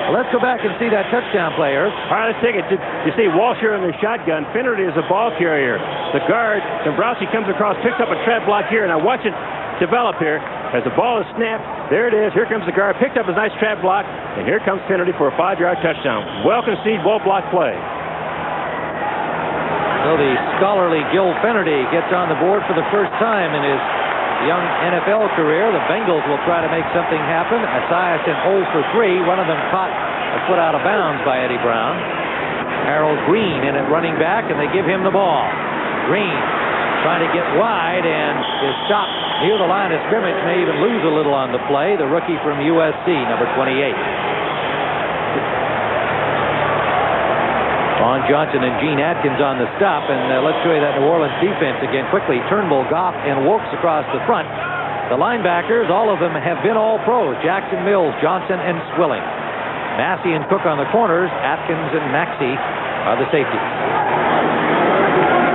Well, let's go back and see that touchdown play, Irv. All right, let's take it. You see Walsh here in the shotgun. Finnerty is a ball carrier. The guard, Dombrowski, comes across, picks up a trap block here. Now watch it develop here. As the ball is snapped, there it is. Here comes the guard, picked up his nice trap block, and here comes Finnerty for a 5-yard touchdown. Well conceived, well blocked play. So the scholarly Gil Finnerty gets on the board for the first time in his young NFL career. The Bengals will try to make something happen. Esiason 0 for 3. One of them caught a foot out of bounds by Eddie Brown. Harold Green in at running back, and they give him the ball. Green trying to get wide and is stopped near the line of scrimmage. May even lose a little on the play. The rookie from USC, number 28. Vaughn Johnson and Gene Atkins on the stop, and let's show you that New Orleans defense again quickly. Turnbull, Goff, and Wilkes across the front. The linebackers, all of them have been all-pros. Jackson, Mills, Johnson, and Swilling. Massey and Cook on the corners. Atkins and Maxey are the safeties.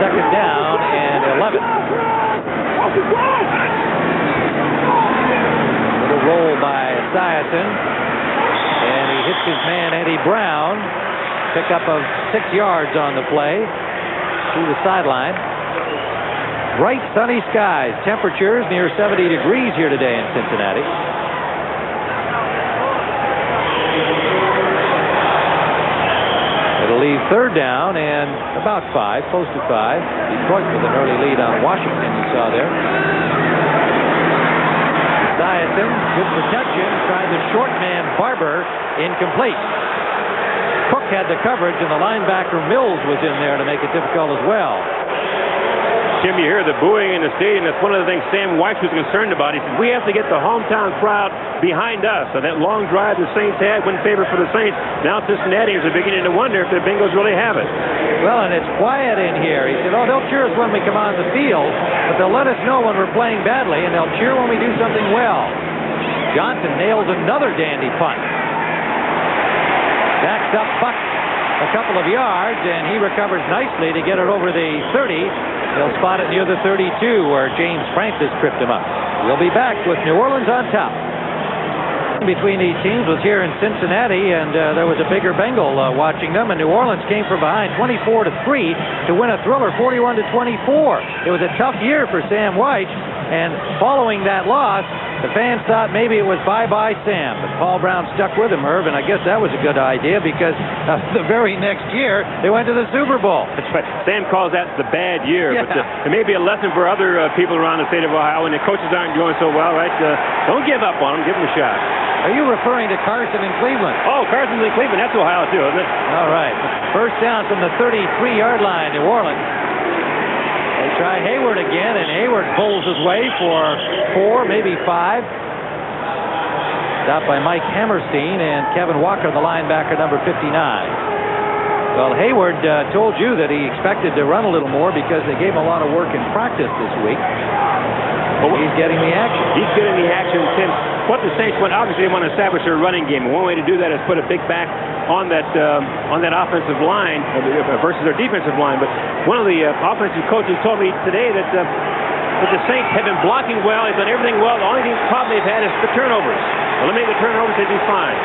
Second down and 11. Little roll by Esiason, and he hits his man Eddie Brown. Pickup of 6 yards on the play through the sideline. Bright sunny skies. Temperatures near 70 degrees here today in Cincinnati. It'll leave third down and about 5, close to 5. Detroit with an early lead on Washington, you saw there. Esiason, good protection, tried the short man Barber, incomplete. Cook had the coverage, and the linebacker Mills was in there to make it difficult as well. Jim, you hear the booing in the stadium. That's one of the things Sam Weiss was concerned about. He said, we have to get the hometown crowd behind us. So that long drive the Saints had went in favor for the Saints. Now Cincinnatians are beginning to wonder if the Bengals really have it. Well, and it's quiet in here. He said, oh, they'll cheer us when we come on the field, but they'll let us know when we're playing badly, and they'll cheer when we do something well. Johnson nails another dandy punt. Backs up Buck a couple of yards, and he recovers nicely to get it over the 30. He'll spot it near the 32 where James Francis tripped him up. We'll be back with New Orleans on top. Between these teams was here in Cincinnati, and there was a bigger Bengal watching them, and New Orleans came from behind 24-3 to win a thriller 41-24. It was a tough year for Sam White, and following that loss, the fans thought maybe it was bye-bye Sam, but Paul Brown stuck with him, Irv, and I guess that was a good idea because the very next year they went to the Super Bowl. That's right. Sam calls that the bad year, yeah. But it may be a lesson for other people around the state of Ohio when the coaches aren't doing so well, right? Don't give up on them. Give them a shot. Are you referring to Carson in Cleveland? Oh, Carson's in Cleveland. That's Ohio, too, isn't it? All right. First down from the 33-yard line, New Orleans. They try Hayward again, and Hayward pulls his way for 4, maybe 5. Stopped by Mike Hammerstein and Kevin Walker, the linebacker, number 59. Well, Hayward told you that he expected to run a little more because they gave him a lot of work in practice this week. Well, he's getting the action. He's getting the action, Tim. What the Saints want, obviously, they want to establish their running game. And one way to do that is put a big back on that offensive line versus their defensive line. But one of the offensive coaches told me today that the Saints have been blocking well. They've done everything well. The only problem they've had is the turnovers. Eliminate the turnovers, they'd be fine.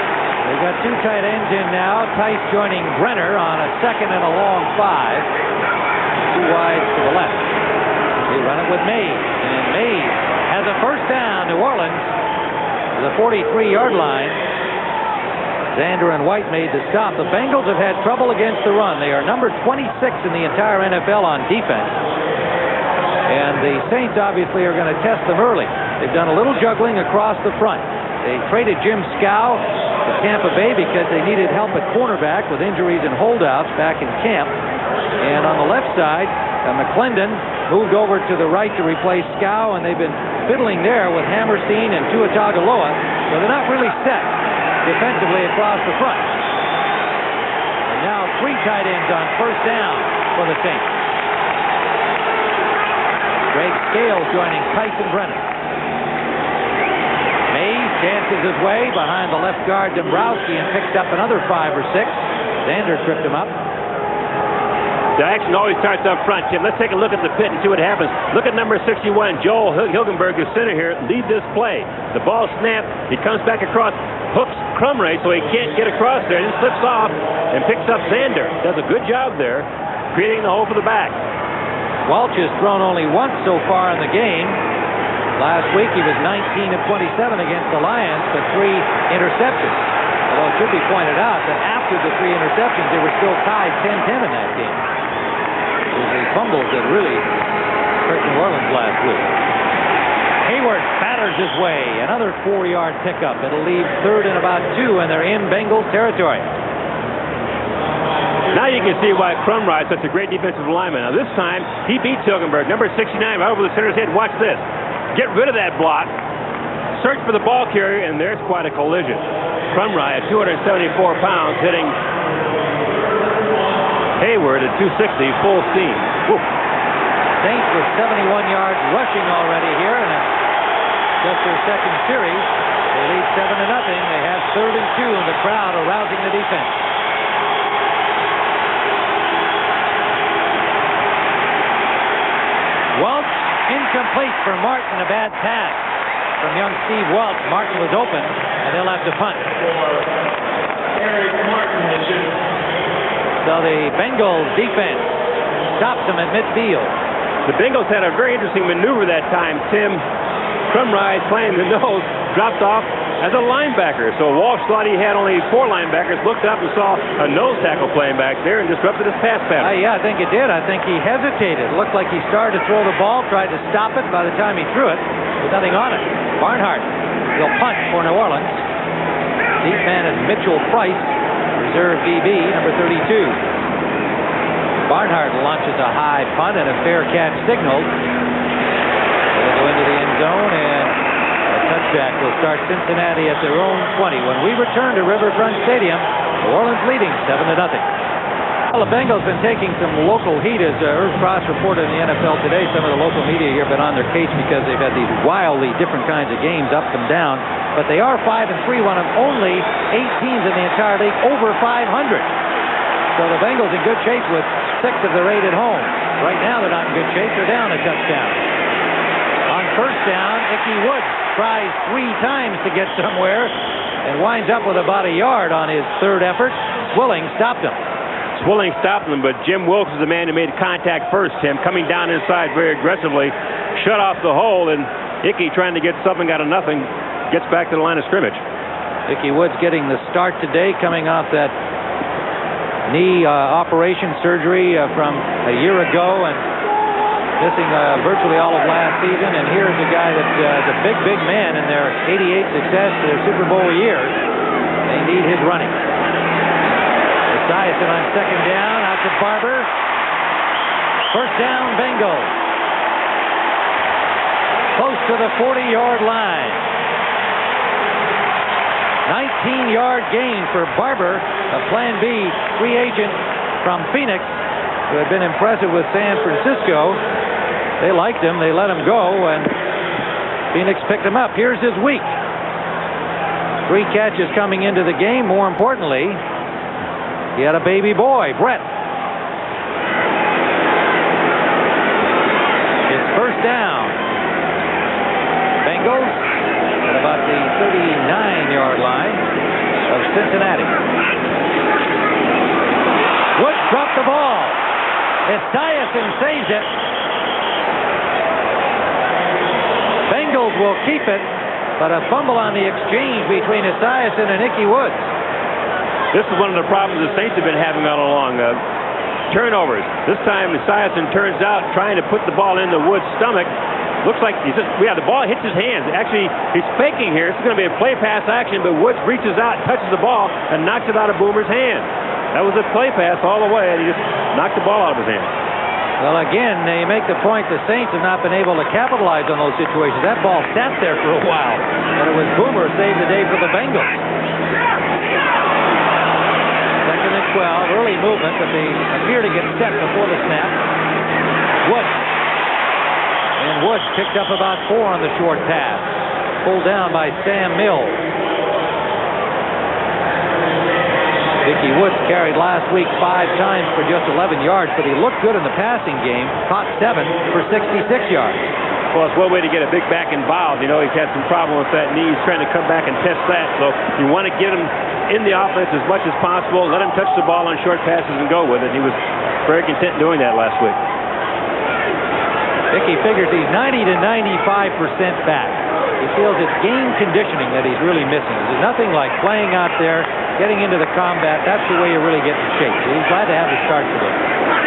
They've got 2 tight ends in now. Tice joining Brenner on a 2nd and a long 5. 2 wide to the left. They run it with Mays. And Mays has a first down. New Orleans to the 43-yard line. Zander and White made the stop. The Bengals have had trouble against the run. They are number 26 in the entire NFL on defense. And the Saints obviously are going to test them early. They've done a little juggling across the front. They traded Jim Scow to Tampa Bay because they needed help at cornerback with injuries and holdouts back in camp. And on the left side, McClendon moved over to the right to replace Scow, and they've been fiddling there with Hammerstein and Tua Tagovailoa, so they're not really set defensively across the front. And now 3 tight ends on first down for the Saints. Greg Scales joining Tyson Brennan. Mays dances his way behind the left guard Dombrowski and picks up another 5 or 6. Zander tripped him up. The action always starts up front, Tim. Let's take a look at the pit and see what happens. Look at number 61, Joel Hilgenberg, the center here. Lead this play. The ball snapped. He comes back across, hooks Crumray, so he can't get across there. Then slips off and picks up Zander. Does a good job there, creating the hole for the back. Welch has thrown only once so far in the game. Last week he was 19 of 27 against the Lions, but 3 interceptions. Although it should be pointed out that after the 3 interceptions, they were still tied 10-10 in that game. It was the fumbles that really hurt New Orleans last week. Hayward batters his way. Another 4-yard pickup. It'll leave 3rd and about 2, and they're in Bengals territory. Now you can see why Crumry is such a great defensive lineman. Now this time, he beats Hilgenberg. Number 69 right over the center's head. Watch this. Get rid of that block. Search for the ball carrier, and there's quite a collision. Crumry at 274 pounds hitting Hayward at 260 full steam. Woo. Saints with 71 yards rushing already here, and it's just their second series. They lead 7-0. They have 3rd and 2, and the crowd arousing the defense. Welch incomplete for Martin. A bad pass from young Steve Welch. Martin was open, and they'll have to punt. So the Bengals defense stops them at midfield. The Bengals had a very interesting maneuver that time. Tim Crumry playing the nose, dropped off as a linebacker. So Walsh thought he had only 4 linebackers, looked up and saw a nose tackle playing back there and disrupted his pass pattern. Yeah, I think it did. I think he hesitated. It looked like he started to throw the ball, tried to stop it. By the time he threw it, with nothing on it. Barnhart will punt for New Orleans. Deep man is Mitchell Price, reserve DB, number 32. Barnhart launches a high punt and a fair catch signaled. They'll go into the end zone, and a touchback will start Cincinnati at their own 20. When we return to Riverfront Stadium, New Orleans leading 7-0. Well, the Bengals been taking some local heat, as Irv Cross reported in the NFL today. Some of the local media here have been on their case because they've had these wildly different kinds of games, up and down. But they are 5-3, one of only 8 teams in the entire league over 500. So the Bengals in good shape with 6 of their 8 at home. Right now they're not in good shape. They're down a touchdown. On first down, Ickey Woods tries 3 times to get somewhere and winds up with about a yard on his 3rd effort. Swilling stopped him. Swilling stopped him, but Jim Wilkes is the man who made contact first, Tim. Coming down inside very aggressively, shut off the hole, and Ickey trying to get something out of nothing, gets back to the line of scrimmage. Ickey Woods getting the start today, coming off that knee operation surgery from a year ago and missing virtually all of last season. And here's a guy that is a big man in their 88 success, their Super Bowl year. They need his running. Esiason on second down, out to Barber. First down, Bengals. Close to the 40-yard line. 19-yard gain for Barber, a Plan B free agent from Phoenix, who had been impressive with San Francisco. They liked him. They let him go, and Phoenix picked him up. Here's his week. 3 catches coming into the game. More importantly, he had a baby boy, Brett. It's first down. Bengals at about the 39-yard line of Cincinnati. Woods dropped the ball. Esiason saves it. Bengals will keep it, but a fumble on the exchange between Esiason and Ickey Woods. This is one of the problems the Saints have been having all along. Turnovers. This time Esiason turns out trying to put the ball in the Woods' stomach. Looks like the ball hits his hands. Actually, he's faking here. It's going to be a play pass action, but Woods reaches out, touches the ball, and knocks it out of Boomer's hand. That was a play pass all the way, and he just knocked the ball out of his hand. Well, again, they make the point the Saints have not been able to capitalize on those situations. That ball sat there for a while, and it was Boomer saved the day for the Bengals. Second and 12, early movement, but they appear to get set before the snap. Woods. And Woods picked up about 4 on the short pass. Pulled down by Sam Mills. Ickey Woods carried last week 5 times for just 11 yards, but he looked good in the passing game. Caught 7 for 66 yards. Well, it's one way to get a big back involved. You know, he's had some problem with that knee. He's trying to come back and test that. So you want to get him in the offense as much as possible. Let him touch the ball on short passes and go with it. He was very content doing that last week. Hickey figures he's 90 to 95% back. He feels it's game conditioning that he's really missing. There's nothing like playing out there, getting into the combat. That's the way you really get in shape. So he's glad to have the start today.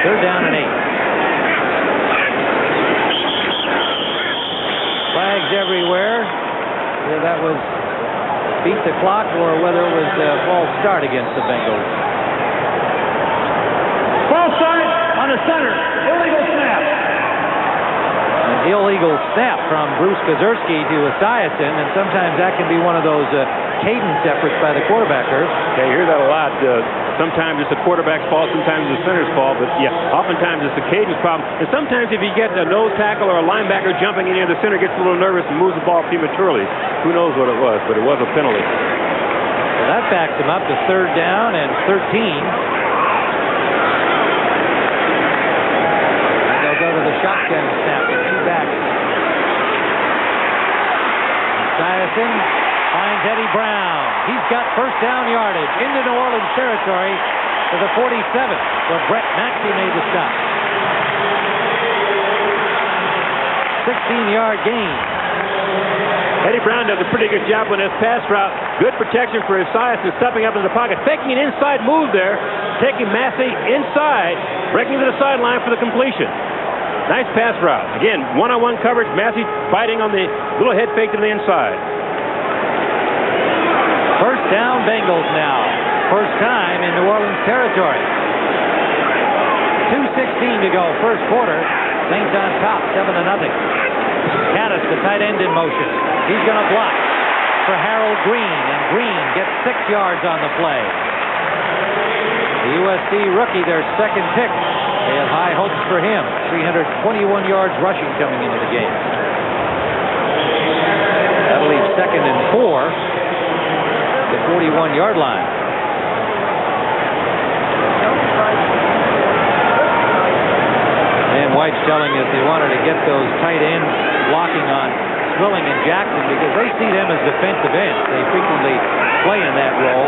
3rd down and 8. Flags everywhere. Whether that was beat the clock or whether it was a false start against the Bengals. False start on the center. Illegal snap. An illegal snap from Bruce Kazurski to Esiason, and sometimes that can be one of those cadence efforts by the quarterback. Yeah, you hear that a lot. Sometimes it's the quarterback's fault, sometimes it's the center's fault, but yeah, oftentimes it's the cadence problem. And sometimes if you get a nose tackle or a linebacker jumping in here, the center gets a little nervous and moves the ball prematurely. Who knows what it was, but it was a penalty. So that backs him up to 3rd down and 13. And they'll go to the shotgun snap with 2 backs. Esiason finds Eddie Brown. He's got 1st down yardage into New Orleans territory to the 47, where Brett Maxey made the stop. 16-yard gain. Eddie Brown does a pretty good job on this pass route. Good protection for Esiason, stepping up in the pocket, faking an inside move there, taking Massey inside, breaking to the sideline for the completion. Nice pass route. Again, one-on-one coverage. Massey biting on the little head fake to the inside. 1st down Bengals now. First time in New Orleans territory. 2:16 to go, 1st quarter. Saints on top, 7-0. Caddis, the tight end, in motion. He's going to block for Harold Green, and Green gets 6 yards on the play. The USC rookie, their 2nd pick. They have high hopes for him. 321 yards rushing coming into the game. That'll leave 2nd and 4. The 41-yard line. And White's telling us they wanted to get those tight ends blocking on Swilling and Jackson because they see them as defensive ends. They frequently play in that role.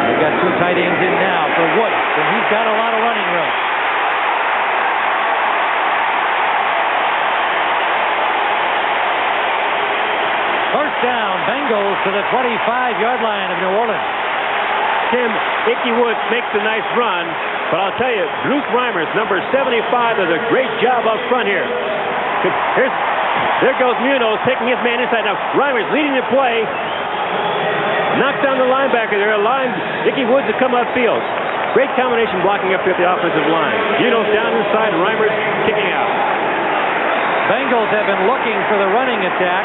They've got 2 tight ends in now for Woods, and he's got a lot of running room. First down, Bengals to the 25-yard line of New Orleans. Tim, Ickey Woods makes a nice run, but I'll tell you, Bruce Reimers, number 75, does a great job up front here. There goes Munoz taking his man inside. Now, Reimers leading the play. Knocks down the linebacker there, allowing Ickey Woods to come upfield. Great combination blocking up here at the offensive line. Munoz down inside, Reimers kicking out. Bengals have been looking for the running attack.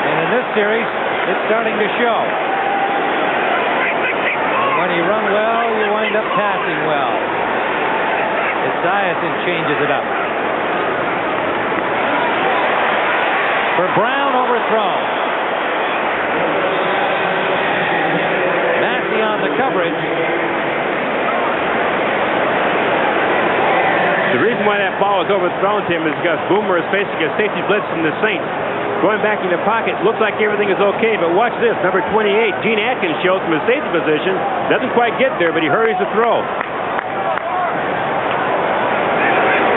And in this series, it's starting to show. And when you run well, you wind up passing well. Esiason changes it up. For Brown, overthrown. Massey on the coverage. The reason why that ball is overthrown, Tim, is because Boomer is facing a safety blitz from the Saints. Going back in the pocket, looks like everything is okay, but watch this. Number 28, Gene Atkins shows from his safety position. Doesn't quite get there, but he hurries the throw.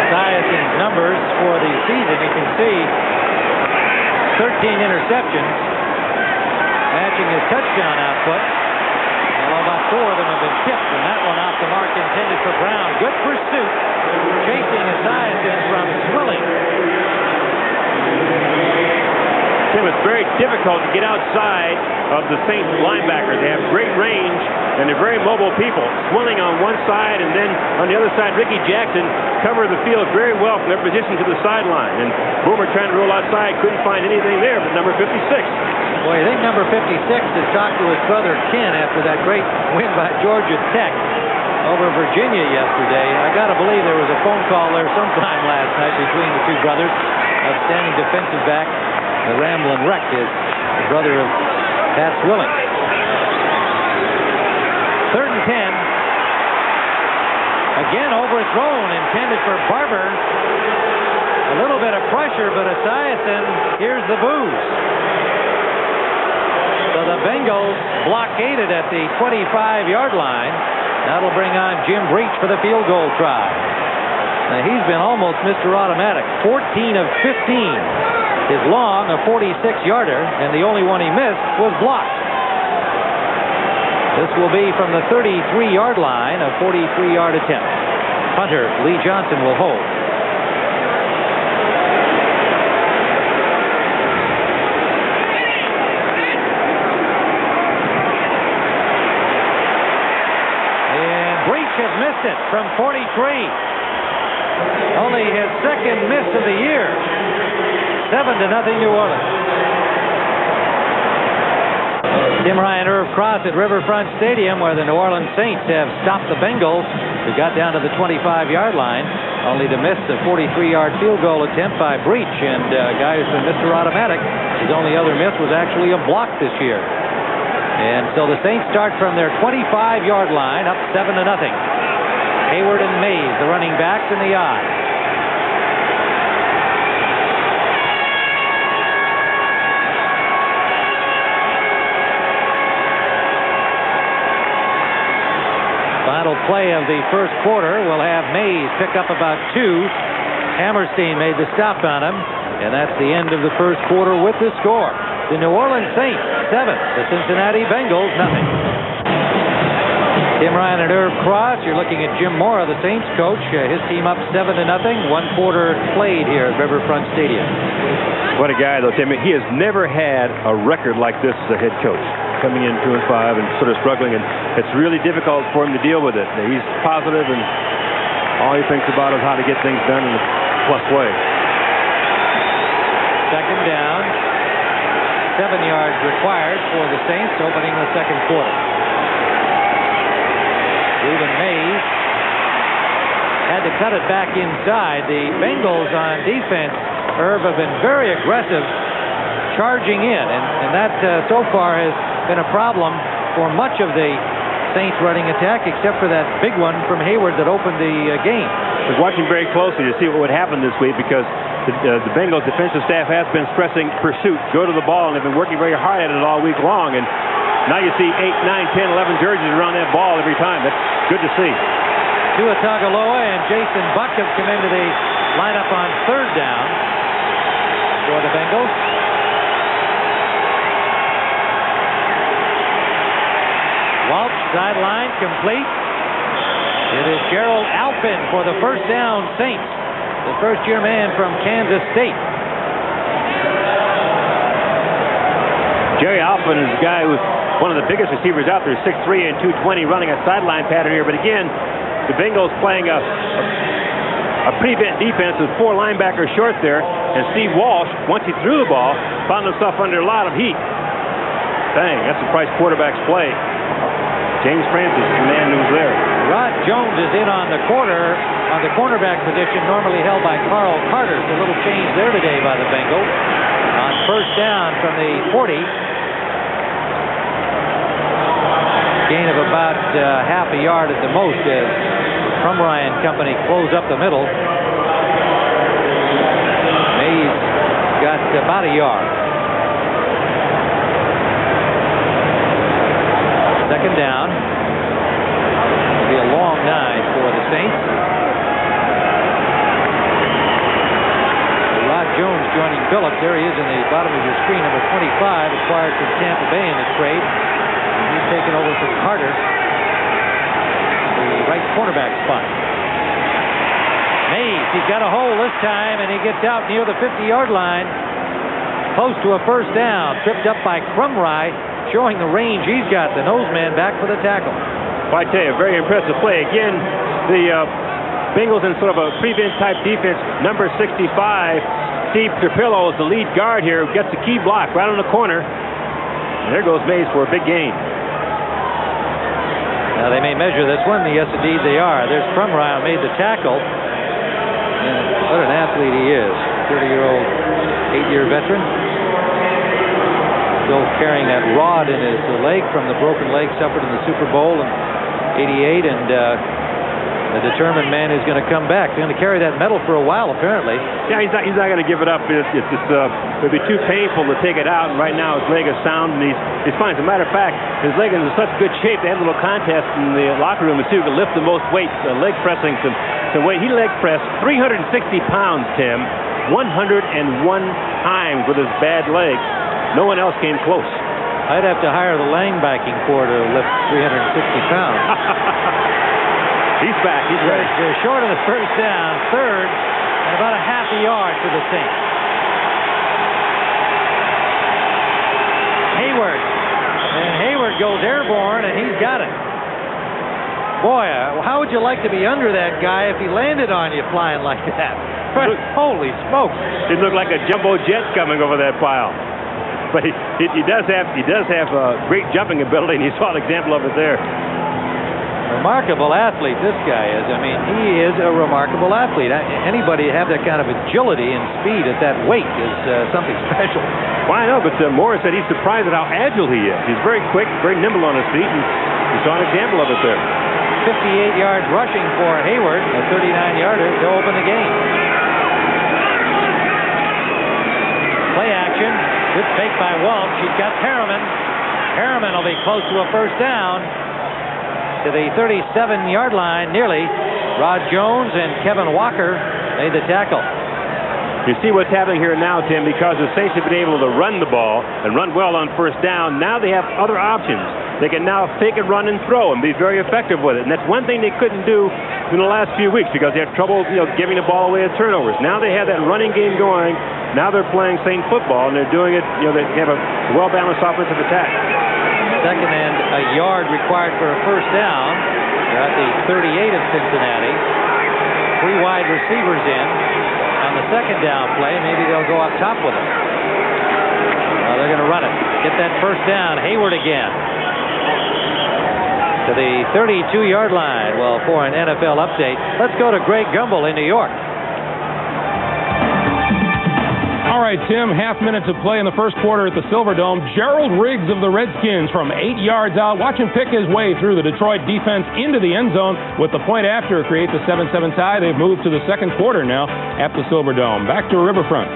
Esiason's numbers for the season, you can see 13 interceptions, matching his touchdown output. Well, about 4 of them have been tipped, and that one off the mark intended for Brown. Good pursuit, chasing Esiason from Swilling. Tim, it's very difficult to get outside of the Saints linebackers. They have great range, and they're very mobile people. Swilling on one side, and then on the other side, Ricky Jackson covered the field very well from their position to the sideline. And Boomer trying to roll outside, couldn't find anything there but number 56. Boy, I think number 56 has talked to his brother Ken after that great win by Georgia Tech over Virginia yesterday. I got to believe there was a phone call there sometime last night between the 2 brothers. Outstanding defensive back. The Ramblin' Wreck is the brother of Pat Swilling. 3rd and 10. Again overthrown, intended for Barber. A little bit of pressure, but Esiason, here's the booze. So the Bengals blockaded at the 25-yard line. That'll bring on Jim Breach for the field goal try. Now, he's been almost Mr. Automatic. 14 of 15 is long, a 46-yarder, and the only one he missed was blocked. This will be from the 33-yard line, a 43-yard attempt. Punter Lee Johnson will hold. Has missed it from 43. Only his second miss of the year. 7-0 New Orleans. Tim Ryan, Irv Cross at Riverfront Stadium, where the New Orleans Saints have stopped the Bengals, who got down to the 25-yard line, only to miss a 43-yard field goal attempt by Breach. And a guy who's been Mr. Automatic, his only other miss was actually a block this year. And so the Saints start from their 25-yard line, up 7-0. Hayward and Mays, the running backs, in the I. Final play of the first quarter will have Mays pick up about 2. Hammerstein made the stop on him, and that's the end of the first quarter with the score. The New Orleans Saints 7, the Cincinnati Bengals 0. Tim Ryan and Irv Cross. You're looking at Jim Mora, the Saints coach. His team up 7-0. 1 quarter played here at Riverfront Stadium. What a guy, though, Tim. He has never had a record like this as a head coach, coming in 2-5 and sort of struggling, and it's really difficult for him to deal with it. He's positive, and all he thinks about is how to get things done in a plus way. Second down. 7 yards required for the Saints opening the second quarter. Reuben Mays had to cut it back inside. The Bengals on defense, Irv, have been very aggressive, charging in, and that so far has been a problem for much of the Saints running attack, except for that big one from Hayward that opened the game. I was watching very closely to see what would happen this week, because the Bengals defensive staff has been stressing pursuit, go to the ball, and they've been working very hard at it all week long. And now you see 8, 9, 10, 11 jerseys around that ball every time. That's good to see. Tua Tagovailoa and Jason Buck have come into the lineup on third down for the Bengals. Walsh sideline complete. It is Gerald Alpin for the first down Saints, the first-year man from Kansas State. Jerry Alpin is a guy who's one of the biggest receivers out there, 6'3" and 220, running a sideline pattern here. But again, the Bengals playing a prevent defense with 4 linebackers short there, and Steve Walsh, once he threw the ball, found himself under a lot of heat. Dang, that's a Price quarterback's play. James Francis, the man who's there. Rod Jones is in on the cornerback position, normally held by Carl Carter. So a little change there today by the Bengals. On first down from the 40. Gain of about half a yard at the most as Crumrye and company close up the middle. Mays got about a yard. Second down. It'll be a long 9 for the Saints. Rod Jones joining Phillips. There he is in the bottom of your screen, number 25, acquired from Tampa Bay in the trade. And he's taken over from Carter, the right cornerback spot. Mays, he's got a hole this time, and he gets out near the 50-yard line, close to a first down. Tripped up by Crumrye, showing the range he's got. The nose man back for the tackle. Well, I tell you, a very impressive play. Again, the Bengals in sort of a prevent-type defense. Number 65, Steve Trapillo, is the lead guard here, who gets the key block right on the corner. And there goes Mays for a big gain. Now, they may measure this one. Yes, indeed, they are. There's Crumrye who made the tackle. And what an athlete he is. 30-year-old, 8-year veteran. Still carrying that rod in his leg from the broken leg suffered in the Super Bowl in '88, and The determined man is going to come back. He's going to carry that medal for a while, apparently. Yeah, he's not going to give it up. It would be too painful to take it out. And right now his leg is sound, and he's fine. As a matter of fact, his leg is in such good shape. They had a little contest in the locker room to see who could lift the most weight, leg pressing some weight. He leg pressed 360 pounds, Tim, 101 times with his bad leg. No one else came close. I'd have to hire the linebacking corps to lift 360 pounds. He's back. He's ready. They're short of the first down, third, and about a half a yard for the Saints. Hayward. And Hayward goes airborne, and he's got it. Boy, how would you like to be under that guy if he landed on you flying like that? Holy smokes. It looked like a jumbo jet coming over that pile. But he does have great jumping ability, and you saw an example of it there. Remarkable athlete this guy is. I mean, he is a remarkable athlete. Anybody have that kind of agility and speed at that weight is something special. Well, I know, but Morris said he's surprised at how agile he is. He's very quick, very nimble on his feet, and you saw an example of it there. 58 yards rushing for Hayward, a 39-yarder to open the game. Play action. Good fake by Walsh. He's got Harriman. Harriman will be close to a first down. To the 37-yard line, nearly. Rod Jones and Kevin Walker made the tackle. You see what's happening here now, Tim, because the Saints have been able to run the ball and run well on first down. Now they have other options. They can now fake and run and throw and be very effective with it. And that's one thing they couldn't do in the last few weeks because they had trouble, giving the ball away at turnovers. Now they have that running game going. Now they're playing Saint football, and they're doing it. They have a well-balanced offensive attack. Second and a yard required for a first down. They're at the 38 of Cincinnati. 3 wide receivers in. On the second down play, maybe they'll go up top with it. They're going to run it. Get that first down. Hayward again. To the 32-yard line. Well, for an NFL update, let's go to Greg Gumbel in New York. All right, Tim, half minutes of play in the first quarter at the Silverdome. Gerald Riggs of the Redskins from 8 yards out. Watch him pick his way through the Detroit defense into the end zone with the point after create the 7-7 tie. They've moved to the second quarter now at the Silverdome. Back to Riverfront.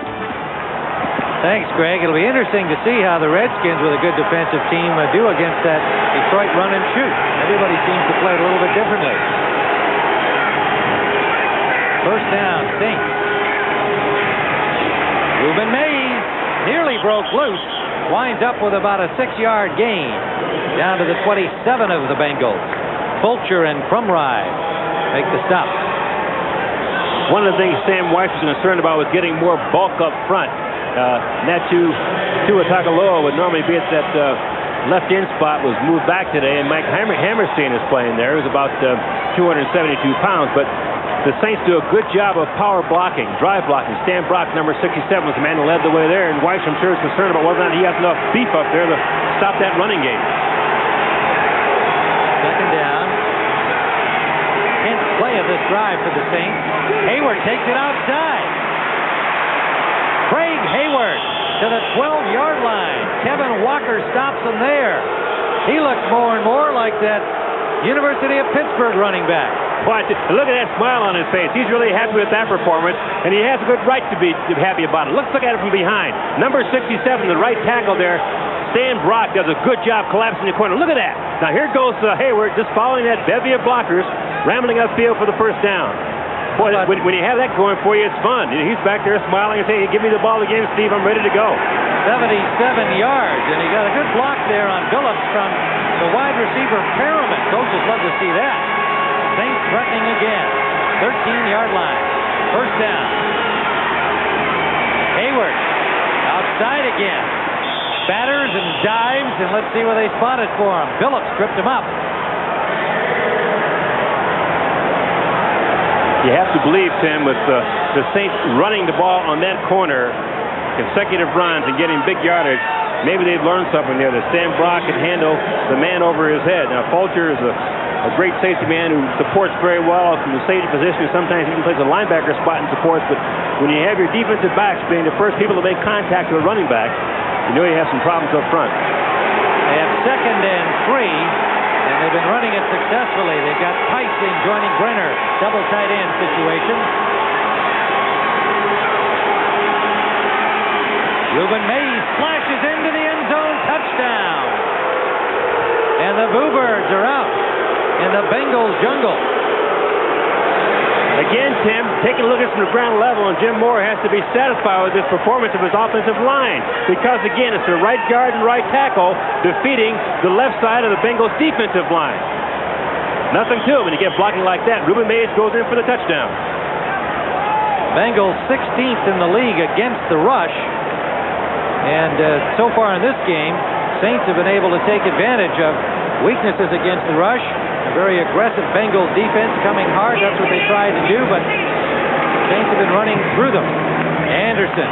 Thanks, Greg. It'll be interesting to see how the Redskins, with a good defensive team, do against that Detroit run and shoot. Everybody seems to play it a little bit differently. First down, Saints. Ruben Mays nearly broke loose. Winds up with about a 6-yard gain. Down to the 27 of the Bengals. Fulcher and Crumrye make the stop. One of the things Sam Weiss was concerned about was getting more bulk up front. Natu Tagovailoa would normally be at that left end spot, was moved back today, and Mike Hammerstein is playing there. He was about 272 pounds, but the Saints do a good job of power blocking, drive blocking. Stan Brock, number 67, was the man who led the way there, and Weiss, I'm sure, is concerned about whether or not he has enough beef up there to stop that running game. Second down. 10th play of this drive for the Saints. Hayward takes it outside. Craig Hayward to the 12-yard line. Kevin Walker stops him there. He looks more and more like that University of Pittsburgh running back. Watch it. Look at that smile on his face. He's really happy with that performance, and he has a good right to be happy about it. Let's look at it from behind. Number 67, the right tackle there. Stan Brock does a good job collapsing the corner. Look at that. Now here goes Hayward just following that bevy of blockers, rambling upfield for the first down. Boy, when you have that going for you, it's fun. He's back there smiling and saying, "Give me the ball again, Steve. I'm ready to go." 77 yards, and he got a good block there on Billups from the wide receiver Perriman. Coaches love to see that. Saints threatening again. 13-yard line. First down. Hayward outside again. Batters and dives, and let's see where they spot it for him. Billups tripped him up. You have to believe, Tim, with the Saints running the ball on that corner, consecutive runs and getting big yardage, maybe they've learned something there that Stan Brock can handle the man over his head. Now, Fulcher is a great safety man who supports very well from the safety position. Sometimes he even plays a linebacker spot and supports, but when you have your defensive backs being the first people to make contact with a running back, you know you have some problems up front. They have 2nd and 3, and they've been running it successfully successfully. They've got Tyson joining Brenner. Double tight end situation. Reuben Mays flashes into the end zone. Touchdown. And the Bluebirds are out in the Bengals jungle. Again, Tim, taking a look at it from the ground level, and Jim Moore has to be satisfied with this performance of his offensive line because, again, it's the right guard and right tackle defeating the left side of the Bengals defensive line. Nothing to him when you get blocking like that. Reuben Mays goes in for the touchdown. Bengals 16th in the league against the rush. And so far in this game, Saints have been able to take advantage of weaknesses against the rush. A very aggressive Bengals defense coming hard. That's what they tried to do, but Saints have been running through them. Anderson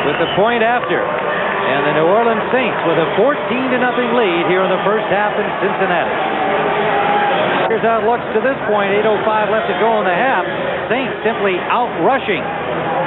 with the point after. And the New Orleans Saints with a 14-0 lead here in the first half in Cincinnati. Here's how it looks to this point. 8:05 left to go in the half. Saints simply out-rushing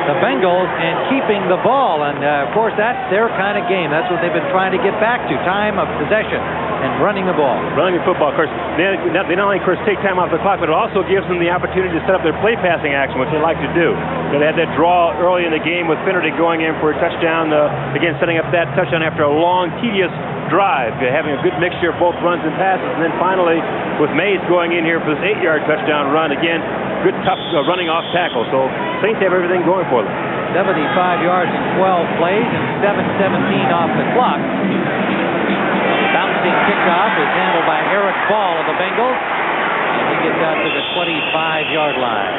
the Bengals and keeping the ball. And, of course, that's their kind of game. That's what they've been trying to get back to, time of possession and running the ball. Running the football, of course. They not only, of course, take time off the clock, but it also gives them the opportunity to set up their play passing action, which they like to do. They had that draw early in the game with Finnerty going in for a touchdown, again, setting up that touchdown after a long, tedious drive, having a good mixture of both runs and passes. And then finally, with Mays going in here for this 8-yard touchdown run, again, good, tough running off tackle. So Saints have everything going for them. 75 yards in 12 plays and 7:17 off the clock. Bouncing kickoff is handled by Eric Ball of the Bengals. And he gets out to the 25-yard line.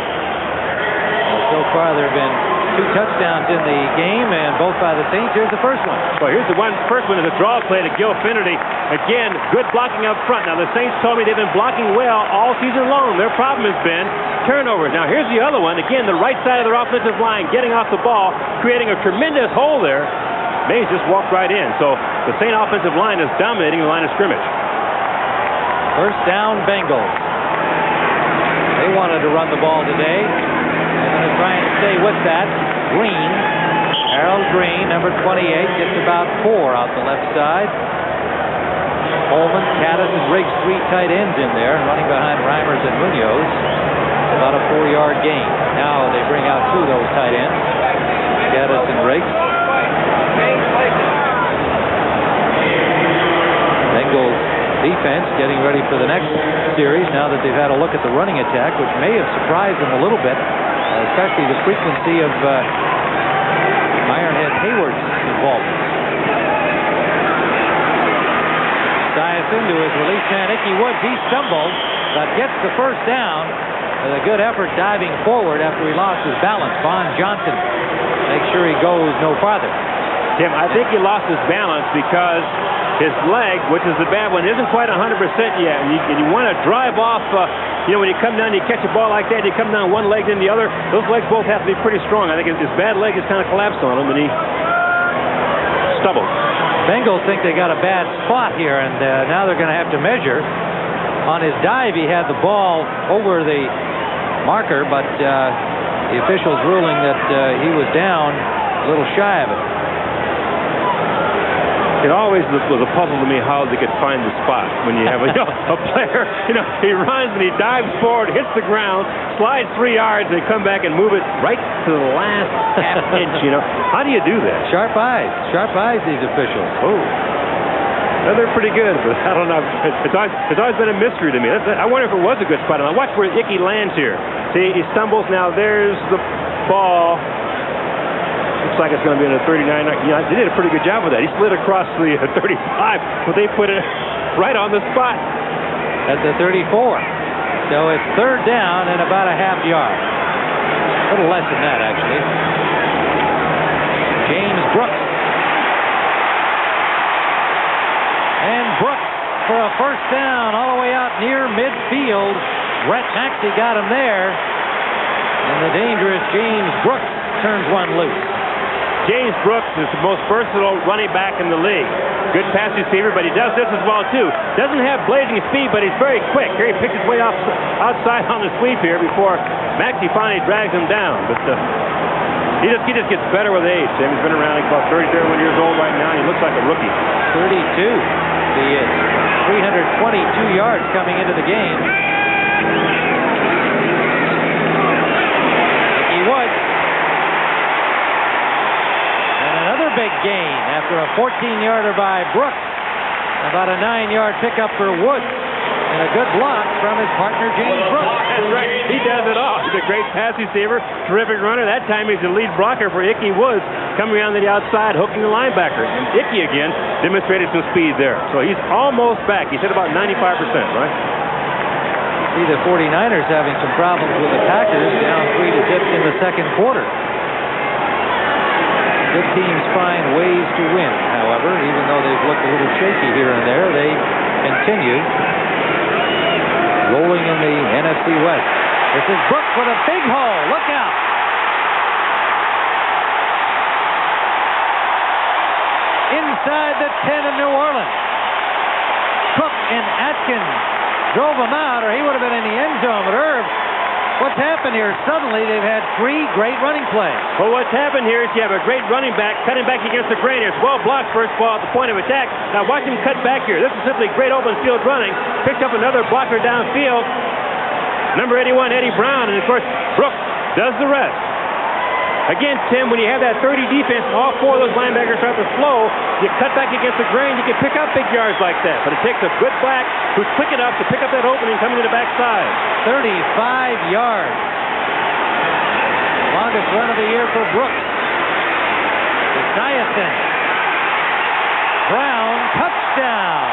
And so far there have been 2 touchdowns in the game, and both by the Saints. Here's the first one. Well, here's the first one is a draw play to Gil Finnerty. Again, good blocking up front. Now, the Saints told me they've been blocking well all season long. Their problem has been turnovers. Now, here's the other one. Again, the right side of their offensive line getting off the ball, creating a tremendous hole there. Mays just walked right in. So the Saint offensive line is dominating the line of scrimmage. First down, Bengals. They wanted to run the ball today. They're going to try and stay with that. Green, Harold Green, number 28, gets about 4 out the left side. Coleman, Caddis, and Riggs, 3 tight ends in there, running behind Reimers and Munoz. About a 4-yard gain. Now they bring out 2 of those tight ends, Caddis and Riggs. Bengals defense getting ready for the next series now that they've had a look at the running attack, which may have surprised them a little bit, especially the frequency of Ironhead Hayward's involvement. Esiason to his release man, Ickey Woods. He stumbles, but gets the first down with a good effort diving forward after he lost his balance. Vaughn Johnson makes sure he goes no farther. Tim, I think he lost his balance because his leg, which is the bad one, isn't quite 100% yet. And you want to drive off, when you come down, you catch a ball like that, you come down one leg then the other. Those legs both have to be pretty strong. I think his bad leg has kind of collapsed on him, and he stumbled. Bengals think they got a bad spot here, and now they're going to have to measure. On his dive, he had the ball over the marker, but the officials ruling that he was down a little shy of it. It always was a puzzle to me how they could find the spot when you have a player, he runs and he dives forward, hits the ground, slides 3 yards, they come back and move it right to the last half inch, How do you do that? Sharp eyes, these officials. Oh. Well, they're pretty good, but I don't know. It's always been a mystery to me. I wonder if it was a good spot. Now watch where Ickey lands here. See, he stumbles. Now there's the ball. Looks like it's going to be in a 39. They did a pretty good job with that. He slid across the 35, but they put it right on the spot. At the 34. So it's 3rd down and about a half yard. A little less than that, actually. James Brooks. And Brooks for a first down all the way out near midfield. Brett Maxey got him there. And the dangerous James Brooks turns one loose. James Brooks is the most versatile running back in the league. Good pass receiver, but he does this as well, too. Doesn't have blazing speed, but he's very quick. Here he picks his way outside on the sweep here before Maxey finally drags him down. But he just gets better with age. He's been around about 30, 31 years old right now, and he looks like a rookie. 32 he is. 322 yards coming into the game. He would. And another big gain after a 14-yarder by Brooks. About a 9-yard pickup for Woods. And a good block from his partner, James Brooks. That's right. He does it all. He's a great pass receiver, terrific runner. That time he's the lead blocker for Ickey Woods, coming around to the outside, hooking the linebacker. And Ickey, again, demonstrated some speed there. So he's almost back. He's at about 95%, right? See the 49ers having some problems with the Packers, down 3-0 in the second quarter. Good teams find ways to win, however, even though they've looked a little shaky here and there, they continue rolling in the NFC West. This is Brooks with a big hole. Look out. Inside the 10 of New Orleans. Cook and Atkins drove him out, or he would have been in the end zone. But Irv, what's happened here? Suddenly they've had 3 great running plays. Well, what's happened here is you have a great running back cutting back against the grain. It's well blocked first ball at the point of attack. Now watch him cut back here. This is simply great open field running. Picks up another blocker downfield. Number 81, Eddie Brown, and of course Brooks does the rest. Again, Tim, when you have that 30 defense, all 4 of those linebackers start to slow. You cut back against the grain, you can pick up big yards like that. But it takes a good back who's quick enough to pick up that opening coming to the backside. 35 yards. Longest run of the year for Brooks. Esiason. Brown, touchdown.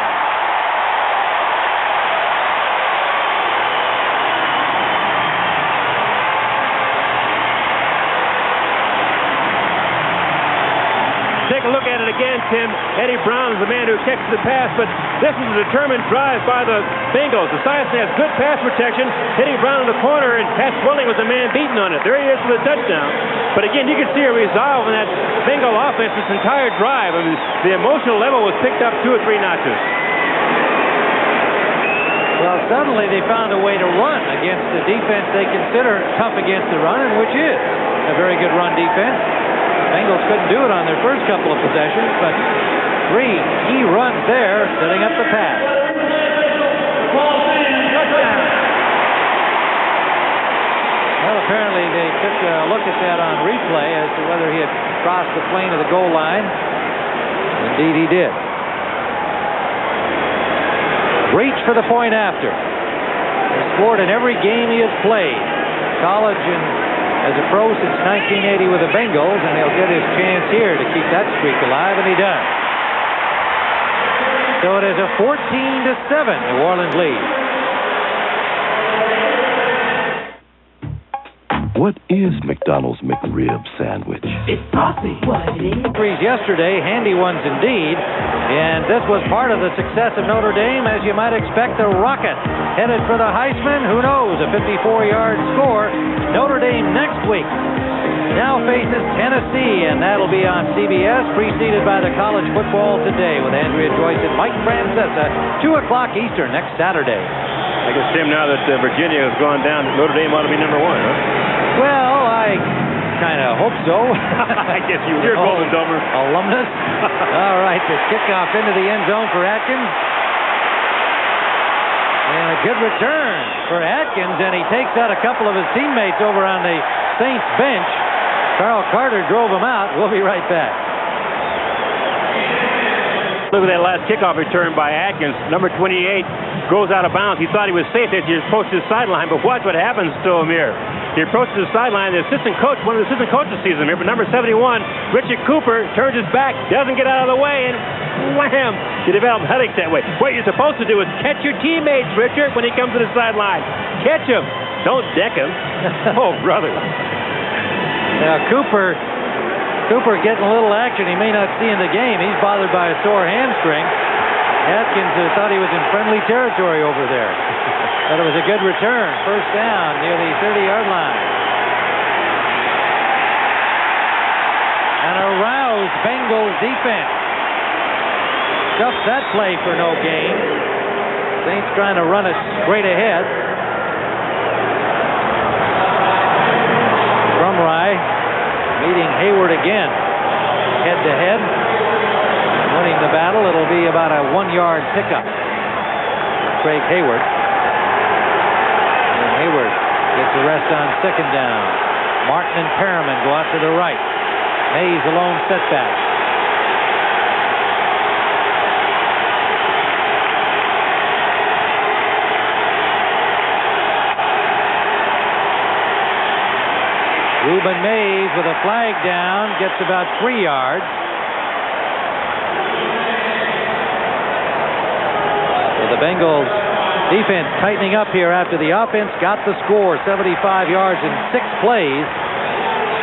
Take a look at it again, Tim. Eddie Brown is the man who catches the pass, but this is a determined drive by the Bengals. Esiason has good pass protection, hitting Brown in the corner, and Pat Swilling was the man beating on it. There he is for the touchdown. But again, you can see a resolve in that Bengal offense this entire drive. I mean, the emotional level was picked up 2 or 3 notches. Well, suddenly they found a way to run against the defense they consider tough against the run, and which is a very good run defense. Bengals couldn't do it on their first couple of possessions, but 3 key runs there, setting up the pass. Well, apparently they took a look at that on replay as to whether he had crossed the plane of the goal line. Indeed, he did. Reach for the point after. He's scored in every game he has played. College and as a pro since 1980 with the Bengals, and he'll get his chance here to keep that streak alive, and he does. So it is a 14-7 New Orleans lead. What is McDonald's McRib sandwich? It's saucy. What it is? Yesterday, handy ones indeed. And this was part of the success of Notre Dame, as you might expect. The Rocket headed for the Heisman. Who knows? A 54-yard score. Notre Dame next week now faces Tennessee, and that'll be on CBS, preceded by the College Football Today with Andrea Joyce and Mike Francesa, 2 o'clock Eastern next Saturday. I guess, Tim, now that Virginia has gone down, Notre Dame ought to be number 1, huh? Well, I kind of hope so. I guess you're Golden Domer. Alumnus. All right, the kickoff into the end zone for Atkins. And a good return for Atkins, and he takes out a couple of his teammates over on the Saints bench. Carl Carter drove him out. We'll be right back. Look at that last kickoff return by Atkins. Number 28 goes out of bounds. He thought he was safe as he approached the sideline, but watch what happens to him here. He approaches the sideline. The assistant coach, one of the assistant coaches sees him here, but number 71, Richard Cooper, turns his back, doesn't get out of the way, and wham! You develop headaches that way. What you're supposed to do is catch your teammates, Richard, when he comes to the sideline. Catch him. Don't deck him. Oh, brother. Now, Cooper getting a little action. He may not see in the game. He's bothered by a sore hamstring. Atkins thought he was in friendly territory over there. But it was a good return. First down near the 30-yard line. An aroused Bengals defense. Stuffs that play for no gain. Saints trying to run it straight ahead. Drumrye meeting Hayward again. Head to head. Winning the battle. It'll be about a 1-yard pickup. Craig Hayward. And Hayward gets a rest on second down. Martin and Perriman go out to the right. Mays alone setback. Reuben Mays with a flag down gets about 3 yards. So the Bengals defense tightening up here after the offense got the score, 75 yards in 6 plays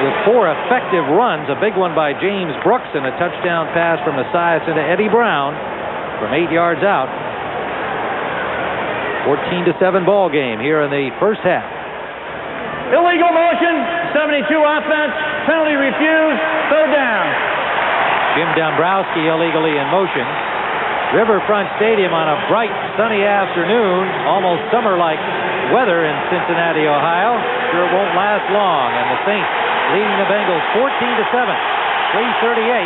with 4 effective runs, a big one by James Brooks and a touchdown pass from Esiason to Eddie Brown from 8 yards out. 14-7 ball game here in the first half. Illegal motion, 72 offense, penalty refused, third down. Jim Dombrowski illegally in motion. Riverfront Stadium on a bright, sunny afternoon, almost summer-like weather in Cincinnati, Ohio. Sure won't last long, and the Saints leading the Bengals 14-7, 3:38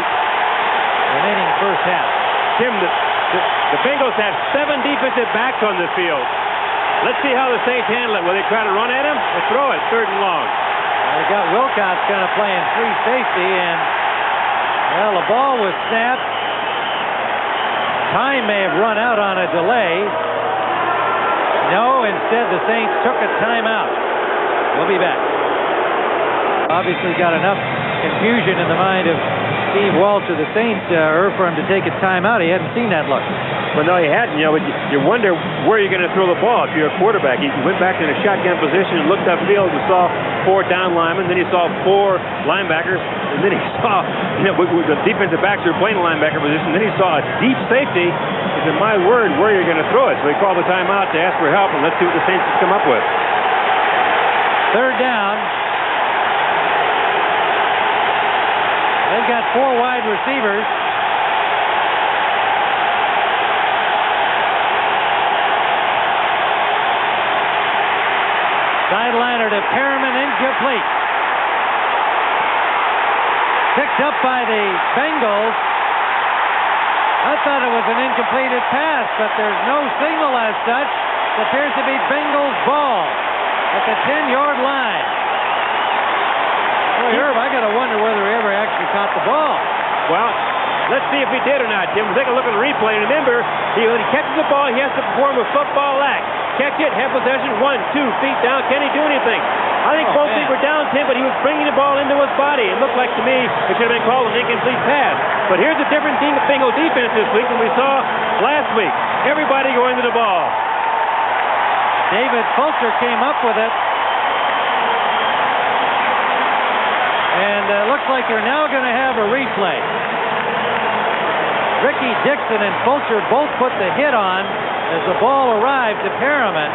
remaining first half. Tim, the Bengals have 7 defensive backs on the field. Let's see how the Saints handle it. Will they try to run at him or throw it 3rd and long? They got Wilcox kind of playing free safety, and, well, the ball was snapped. Time may have run out on a delay. No, instead the Saints took a timeout. We'll be back. Obviously got enough confusion in the mind of Steve Walsh of the Saints for him to take a timeout. He hadn't seen that look. Well, no, he hadn't. But you wonder where you're going to throw the ball if you're a quarterback. He went back in a shotgun position and looked upfield and saw 4 down linemen. Then he saw 4 linebackers. And then he saw, with the defensive backs who were playing the linebacker position. Then he saw a deep safety. He said, my word, where are you going to throw it? So he called the timeout to ask for help, and let's see what the Saints come up with. 3rd down. They've got 4 wide receivers. Sideliner to Perriman, incomplete. Picked up by the Bengals. I thought it was an incompleted pass, but there's no signal as such. It appears to be Bengals ball at the 10-yard line. Boy, Herb, I got to wonder whether he ever actually caught the ball. Well, let's see if he did or not, Jim. We'll take a look at the replay. Remember, when he catches the ball, he has to perform a football act. Catch it, have possession, 1, 2 feet down. Can he do anything? I think both feet were down, Tim, but he was bringing the ball into his body. It looked like to me it should have been called an incomplete pass. But here's a different Bengal defense this week than we saw last week. Everybody going to the ball. David Fulcher came up with it. And looks like they're now going to have a replay. Ricky Dixon and Fulcher both put the hit on as the ball arrived to Perriman.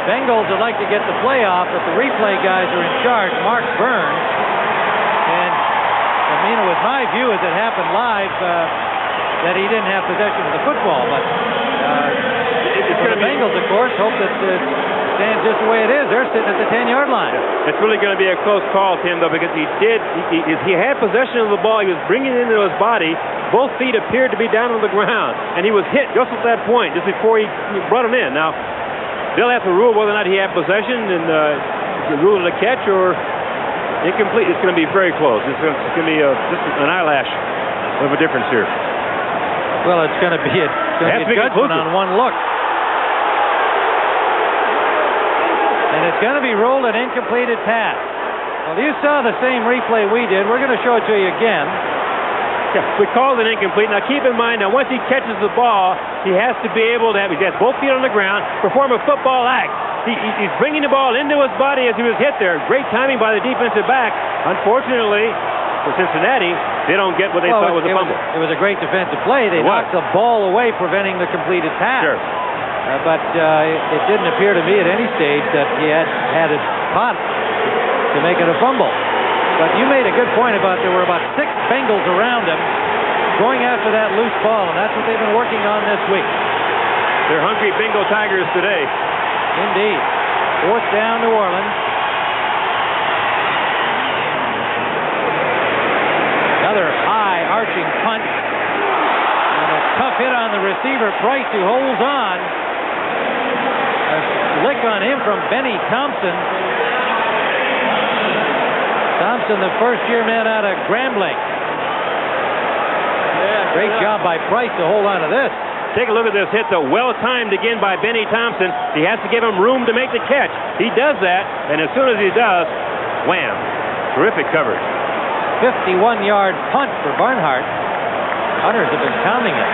Bengals would like to get the play off, but the replay guys are in charge, Mark Burns. And, it was my view as it happened live that he didn't have possession of the football. But the Bengals, of course, hope that it stands just the way it is. They're sitting at the 10-yard line. It's really going to be a close call, Tim, though, because he had possession of the ball. He was bringing it into his body. Both feet appeared to be down on the ground, and he was hit just at that point, just before he brought him in. Now, they'll have to rule whether or not he had possession and rule it a catch or incomplete. It's going to be very close. It's going to be just an eyelash of a difference here. Well, it's going to be a judgment on one look. And it's going to be ruled an incompleted pass. Well, you saw the same replay we did. We're going to show it to you again. Yeah, we called it incomplete. Now, keep in mind, once he catches the ball, he has to be able to he has both feet on the ground, perform a football act. He's bringing the ball into his body as he was hit there. Great timing by the defensive back. Unfortunately, for Cincinnati, they don't get what they thought was a fumble. It was a great defensive play. They knocked the ball away, preventing the completed pass. Sure. But it didn't appear to me at any stage that he had it caught to make it a fumble. But you made a good point about there were about 6 Bengals around him going after that loose ball, and that's what they've been working on this week. They're hungry Bengal Tigers today. Indeed. 4th down, New Orleans. Another high arching punt. And a tough hit on the receiver, Price, who holds on. from Benny Thompson. Thompson, the first-year man out of Grambling. Great job by Price to hold on to this. Take a look at this hit, though. Well-timed again by Benny Thompson. He has to give him room to make the catch. He does that, and as soon as he does, wham. Terrific coverage. 51-yard punt for Barnhart. Hunters have been pounding it.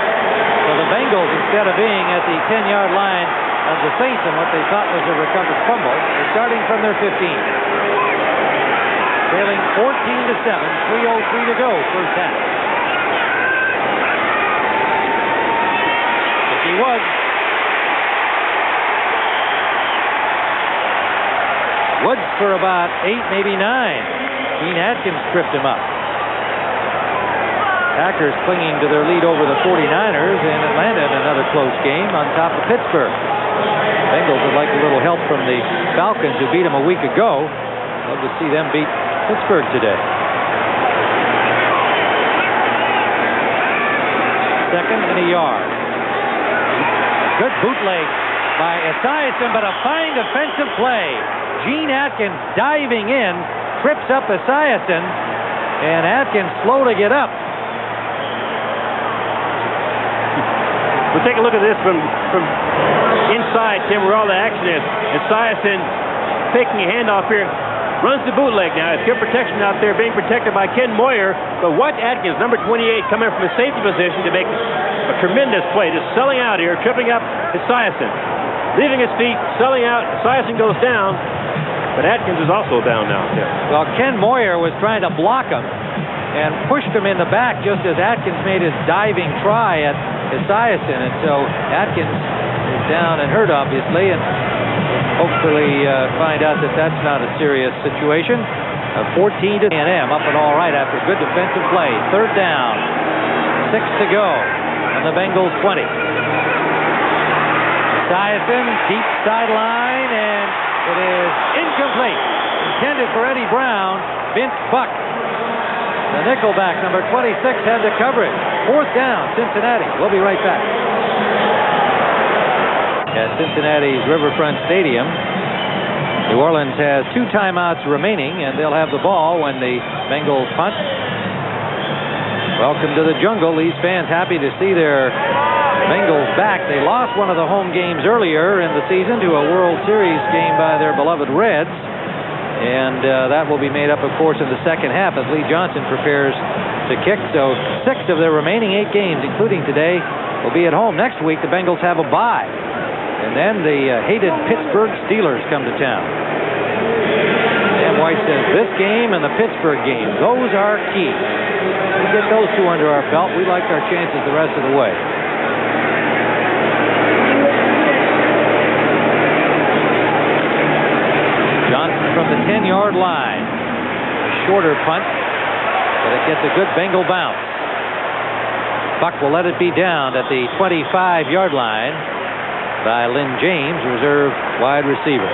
So the Bengals, instead of being at the 10-yard line of the Saints and what they thought was a recovered fumble, are starting from their 15. Trailing 14-7, 3:03 to go, first half. He was. Woods for about 8, maybe 9. Gene Atkins tripped him up. Packers clinging to their lead over the 49ers, and Atlanta in another close game on top of Pittsburgh. Bengals would like a little help from the Falcons, who beat them a week ago. Love to see them beat Pittsburgh today. Second and a yard. Good bootleg by Esiason, but a fine defensive play. Gene Atkins diving in, trips up Esiason, and Atkins slow to get up. We'll take a look at this from inside, Tim, where all the action is. Esiason taking a handoff here. Runs the bootleg now. It's good protection out there, being protected by Ken Moyer. But watch Atkins, number 28, coming from a safety position to make a tremendous play. Just selling out here, tripping up Esiason. Leaving his feet, selling out. Esiason goes down. But Atkins is also down now, Tim. Well, Ken Moyer was trying to block him and pushed him in the back just as Atkins made his diving try at Esiason. And so Atkins is down and hurt, obviously, and hopefully find out that that's not a serious situation. 14 to A&M, up and all right after a good defensive play. Third down, 6 to go on the Bengals 20. Esiason, deep sideline, and it is incomplete. Intended for Eddie Brown. Vince Buck, the nickelback, number 26, had the coverage. Fourth down, Cincinnati. We'll be right back. At Cincinnati's Riverfront Stadium, New Orleans has 2 timeouts remaining, and they'll have the ball when the Bengals punt. Welcome to the jungle. These fans happy to see their Bengals back. They lost one of the home games earlier in the season to a World Series game by their beloved Reds, and that will be made up, of course, in the second half as Lee Johnson prepares to kick. So 6 of their remaining 8 games, including today, will be at home. Next week, the Bengals have a bye. And then the hated Pittsburgh Steelers come to town. Dan White says this game and the Pittsburgh game, those are key. We get those 2 under our belt, we like our chances the rest of the way. Johnson from the 10-yard line. A shorter punt, but it gets a good Bengal bounce. Buck will let it be down at the 25-yard line by Lynn James, reserve wide receiver.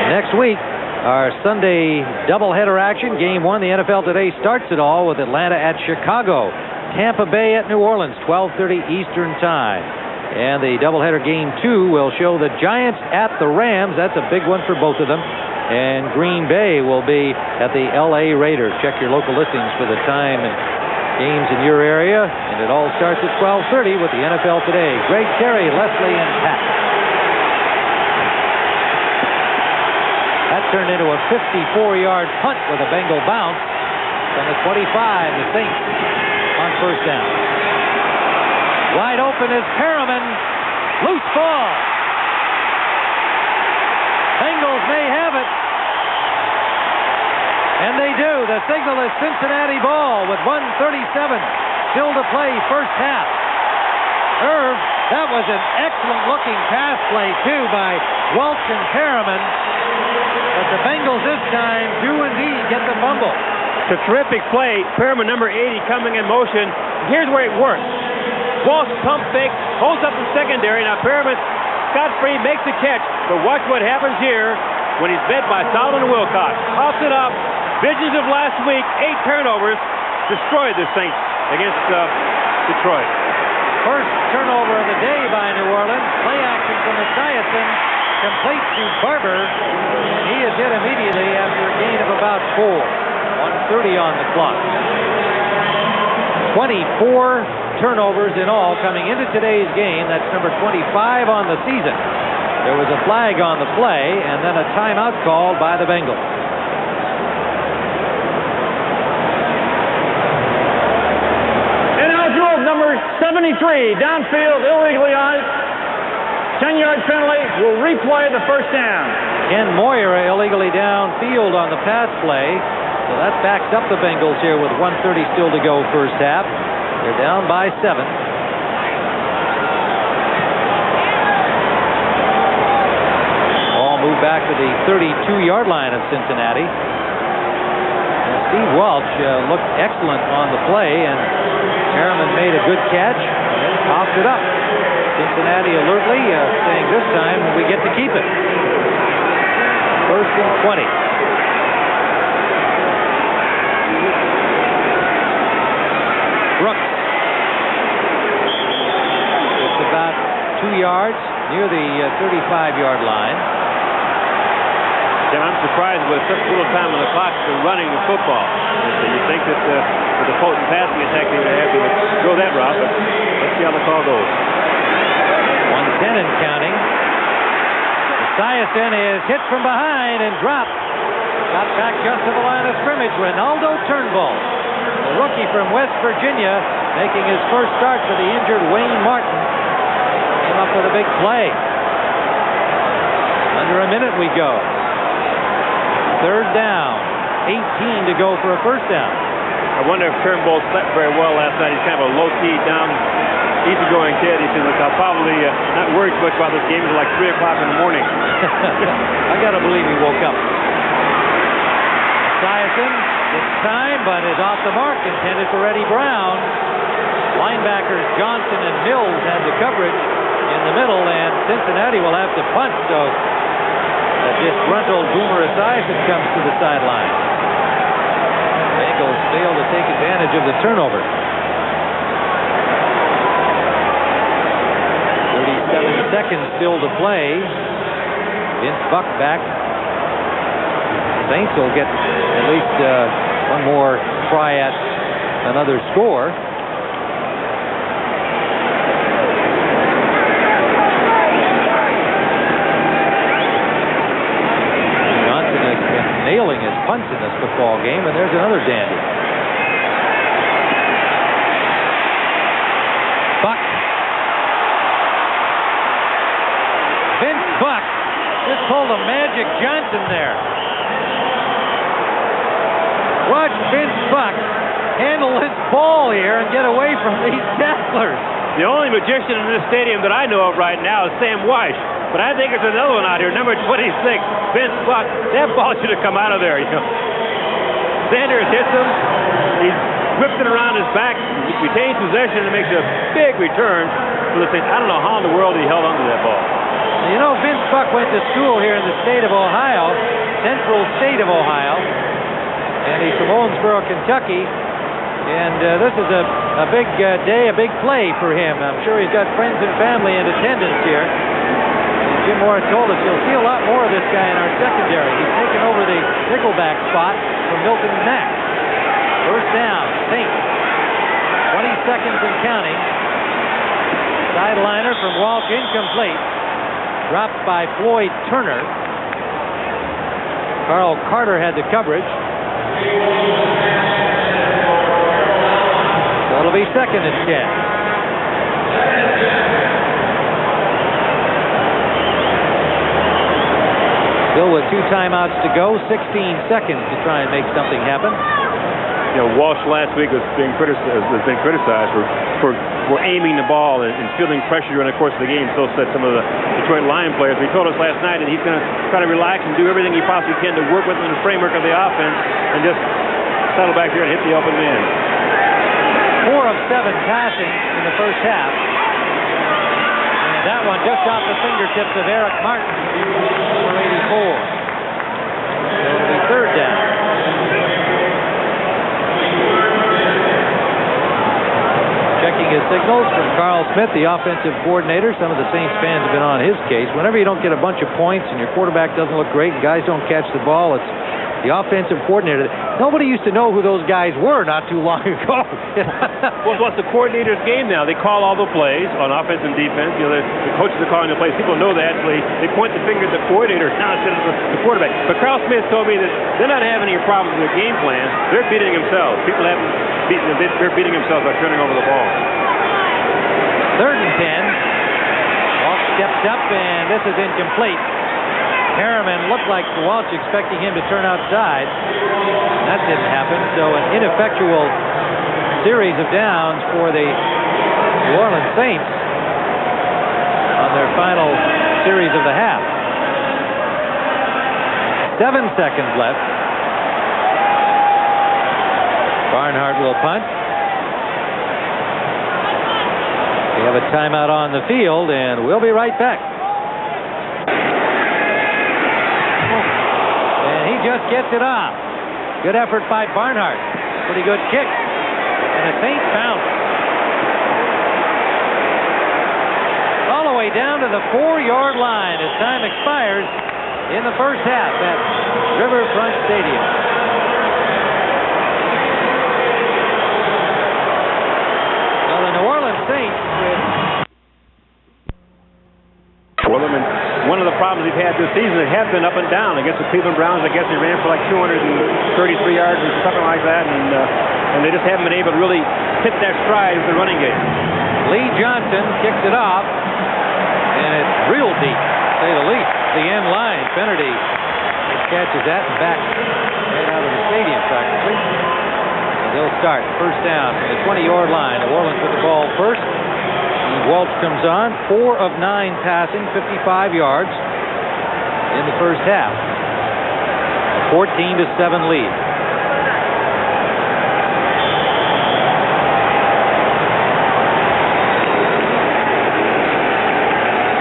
Next week, our Sunday doubleheader action. Game 1, the NFL Today starts it all with Atlanta at Chicago. Tampa Bay at New Orleans, 12:30 Eastern Time. And the doubleheader game 2 will show the Giants at the Rams. That's a big one for both of them. And Green Bay will be at the L.A. Raiders. Check your local listings for the time and games in your area, and it all starts at 12:30 with the NFL Today. Greg Terry, Leslie, and Pat. That turned into a 54-yard punt with a Bengal bounce from the 25. The Saints on first down. Wide open is Perriman. Loose ball. Bengals may have it. And they do. The signal is Cincinnati ball with 1:37 still to play first half. Irv, that was an excellent-looking pass play, too, by Welch and Perriman. But the Bengals this time do indeed get the fumble. It's a terrific play. Perriman, number 80, coming in motion. Here's where it works. Walsh pump fake, holds up the secondary. Now Perriman, scot-free, makes the catch. But watch what happens here when he's met by Solomon Wilcox. Pops it up. Visions of last week, 8 turnovers, destroyed the Saints against Detroit. First turnover of the day by New Orleans. Play action from Esiason, complete to Barber, and he is hit immediately after a gain of about 4. 1:30 on the clock. 24 turnovers in all coming into today's game. That's number 25 on the season. There was a flag on the play and then a timeout called by the Bengals. Ineligible number 73, downfield, illegally on it. 10-yard penalty. Will replay the first down. Ken Moira illegally downfield on the pass play. So that backs up the Bengals here with 1:30 still to go first half. They're down by 7. Ball moved back to the 32-yard line of Cincinnati. And Steve Welch looked excellent on the play, and Harriman made a good catch and tossed it up. Cincinnati alertly saying this time we get to keep it. First and 20. Brooks. It's about 2 yards near the 35-yard line. Yeah, I'm surprised with such little time on the clock for running the football. You think that with the potent passing attack they would have, they would go that route, but let's see how the call goes. 1:10 and counting. Esiason is hit from behind and dropped. Got back just to the line of scrimmage. Ronaldo Turnbull, the rookie from West Virginia, making his first start for the injured Wayne Martin. Came up with a big play. Under a minute we go. Third down. 18 to go for a first down. I wonder if Turnbull slept very well last night. He's kind of a low-key, down, easy-going kid. He says, look, I'll probably not worry too much about this game until like 3 o'clock in the morning. I got to believe he woke up. Esiason, it's time, but is off the mark, intended for Eddie Brown. Linebackers Johnson and Mills had the coverage in the middle, and Cincinnati will have to punt, so a disgruntled Boomer Esiason comes to the sideline. Bengals fail to take advantage of the turnover. 37 seconds still to play. Vince Buck back. Saints will get at least one more try at another score. Johnson has been nailing his punts in this football game, and there's another dandy. Buck. Vince Buck just pulled a Magic Johnson there. Watch Vince Buck handle his ball here and get away from these tacklers. The only magician in this stadium that I know of right now is Sam Weish. But I think there's another one out here, number 26, Vince Buck. That ball should have come out of there, you know. Sanders hits him. He's whipped it around his back. He retains possession and makes a big return for the Saints. I don't know how in the world he held onto that ball. You know, Vince Buck went to school here in the state of Ohio, Central State of Ohio. And he's from Owensboro, Kentucky. And this is a big day, a big play for him. I'm sure he's got friends and family in attendance here. And Jim Moore told us you'll see a lot more of this guy in our secondary. He's taken over the nickelback spot from Milton Mack. First down, Saints. 20 seconds and counting. Sideliner from Walsh, incomplete. Dropped by Floyd Turner. Carl Carter had the coverage. So it'll be second and 10. Still with 2 timeouts to go, 16 seconds to try and make something happen. You know, Walsh last week has been criticized for aiming the ball and feeling pressure during the course of the game. So said some of the Detroit Lion players. He told us last night that he's going to try to relax and do everything he possibly can to work within the framework of the offense and just settle back here and hit the open man. 4 of 7 passing in the first half. And that one just off the fingertips of Eric Martin for 84. So it'll be third down. Checking his signals from Carl Smith, the offensive coordinator. Some of the Saints fans have been on his case. Whenever you don't get a bunch of points and your quarterback doesn't look great and guys don't catch the ball, it's the offensive coordinator. Nobody used to know who those guys were not too long ago. Well, it's the coordinator's game now. They call all the plays on offense and defense. You know, the coaches are calling the plays. People know that. They point the finger at the coordinator now instead of the quarterback. But Carl Smith told me that they're not having any problems with their game plan. They're beating themselves. People haven't beaten them. They're beating themselves by turning over the ball. 3rd and 10. Walsh steps up, and this is incomplete. Harriman looked like Walsh expecting him to turn outside. That didn't happen, so an ineffectual series of downs for the New Orleans Saints on their final series of the half. 7 seconds left. Barnhart will punt. We have a timeout on the field, and we'll be right back. And he just gets it off. Good effort by Barnhart. Pretty good kick. And the Saints bounce. All the way down to the 4-yard line as time expires in the first half at Riverfront Stadium. Well, the New Orleans Saints with... For them, and one of the problems they've had this season, it has been up and down. Against the Cleveland Browns, I guess they ran for like 233 yards or something like that, and they just haven't been able to really hit that stride with the running game. Lee Johnson kicks it off, and it's real deep, to say the least. The end line, Finnerty catches that and backs right out of the stadium practically. So they'll start first down from the 20-yard line. New Orleans with the ball first. Walsh comes on, 4 of 9 passing, 55 yards in the first half. 14-7 lead.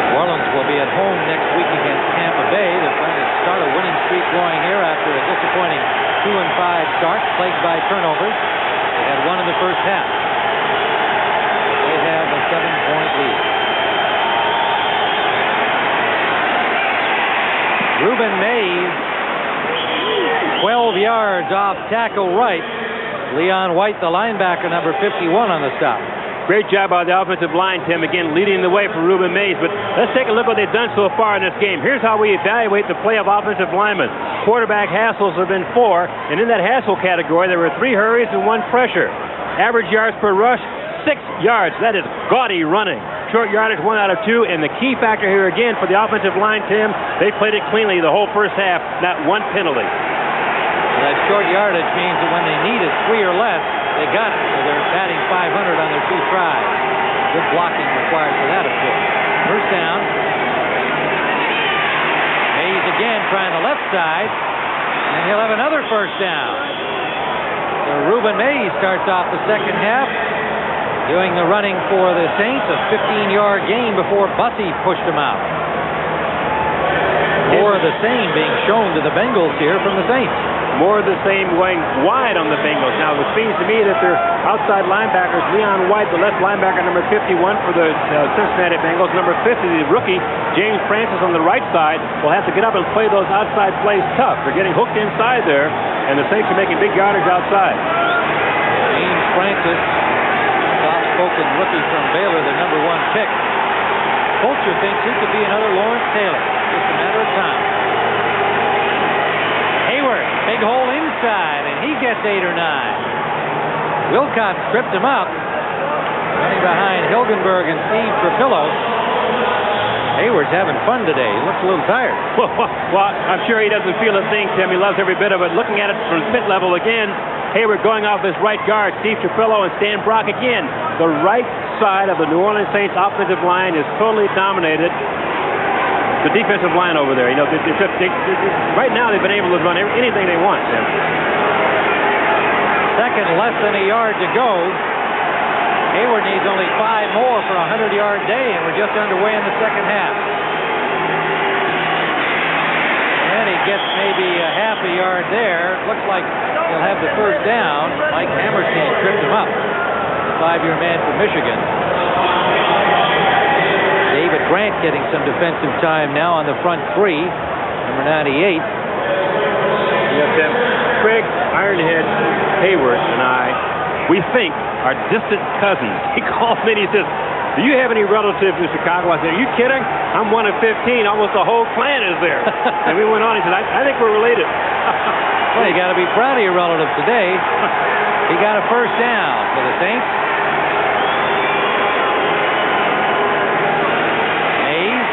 New Orleans will be at home next week against Tampa Bay. They're trying to start a winning streak going here after a disappointing 2-5 start plagued by turnovers. They had 1 in the first half. They have a 7-point lead. Reuben Mays, 12 yards off tackle right. Leon White, the linebacker, number 51 on the stop. Great job by the offensive line, Tim, again leading the way for Reuben Mays. But let's take a look at what they've done so far in this game. Here's how we evaluate the play of offensive linemen. Quarterback hassles have been 4, and in that hassle category, there were 3 hurries and 1 pressure. Average yards per rush, 6 yards. That is gaudy running. Short yardage, 1 out of 2. And the key factor here again for the offensive line, Tim, they played it cleanly the whole first half. Not 1 penalty. Well, that short yardage means that when they needed 3 or less, they got it. So they're batting 500 on their 2 tries. Good blocking required for that, of course. First down. Mays again trying the left side. And he'll have another first down. So Reuben Mays starts off the second half doing the running for the Saints, a 15-yard gain before Bussey pushed him out. More of the same being shown to the Bengals here from the Saints. More of the same going wide on the Bengals. Now, it seems to me that their outside linebackers, Leon White, the left linebacker, number 51 for the Cincinnati Bengals, number 50, the rookie, James Francis on the right side, will have to get up and play those outside plays tough. They're getting hooked inside there, and the Saints are making big yardage outside. James Francis, soft-spoken rookie from Baylor, the number 1 pick. Fulcher thinks he could be another Lawrence Taylor. Just a matter of time. Hayward, big hole inside, and he gets 8 or 9. Wilcott stripped him up. Running behind Hilgenberg and Steve Trapillo. Hayward's having fun today. He looks a little tired. Well, I'm sure he doesn't feel a thing, Tim. He loves every bit of it. Looking at it from spit level again, Hayward going off his right guard. Steve Trapillo and Stan Brock again. The right side of the New Orleans Saints offensive line is totally dominated. The defensive line over there, you know, right now they've been able to run anything they want. Tim. Second, less than a yard to go. Hayward needs only 5 more for a 100-yard day, and we're just underway in the second half. And he gets maybe a half a yard there. Looks like he'll have the first down. Mike Hammerstein tripped him up. 5-year man for Michigan. David Grant getting some defensive time now on the front three. Number 98. Yes, Tim. Craig Ironhead Hayward and I, we think, are distant cousins. He calls me and he says, "Do you have any relatives in Chicago?" I said, "Are you kidding? I'm one of 15. Almost the whole clan is there." And we went on. He said, I think we're related. Well, you got to be proud of your relative today. He got a first down for the Saints. Mays.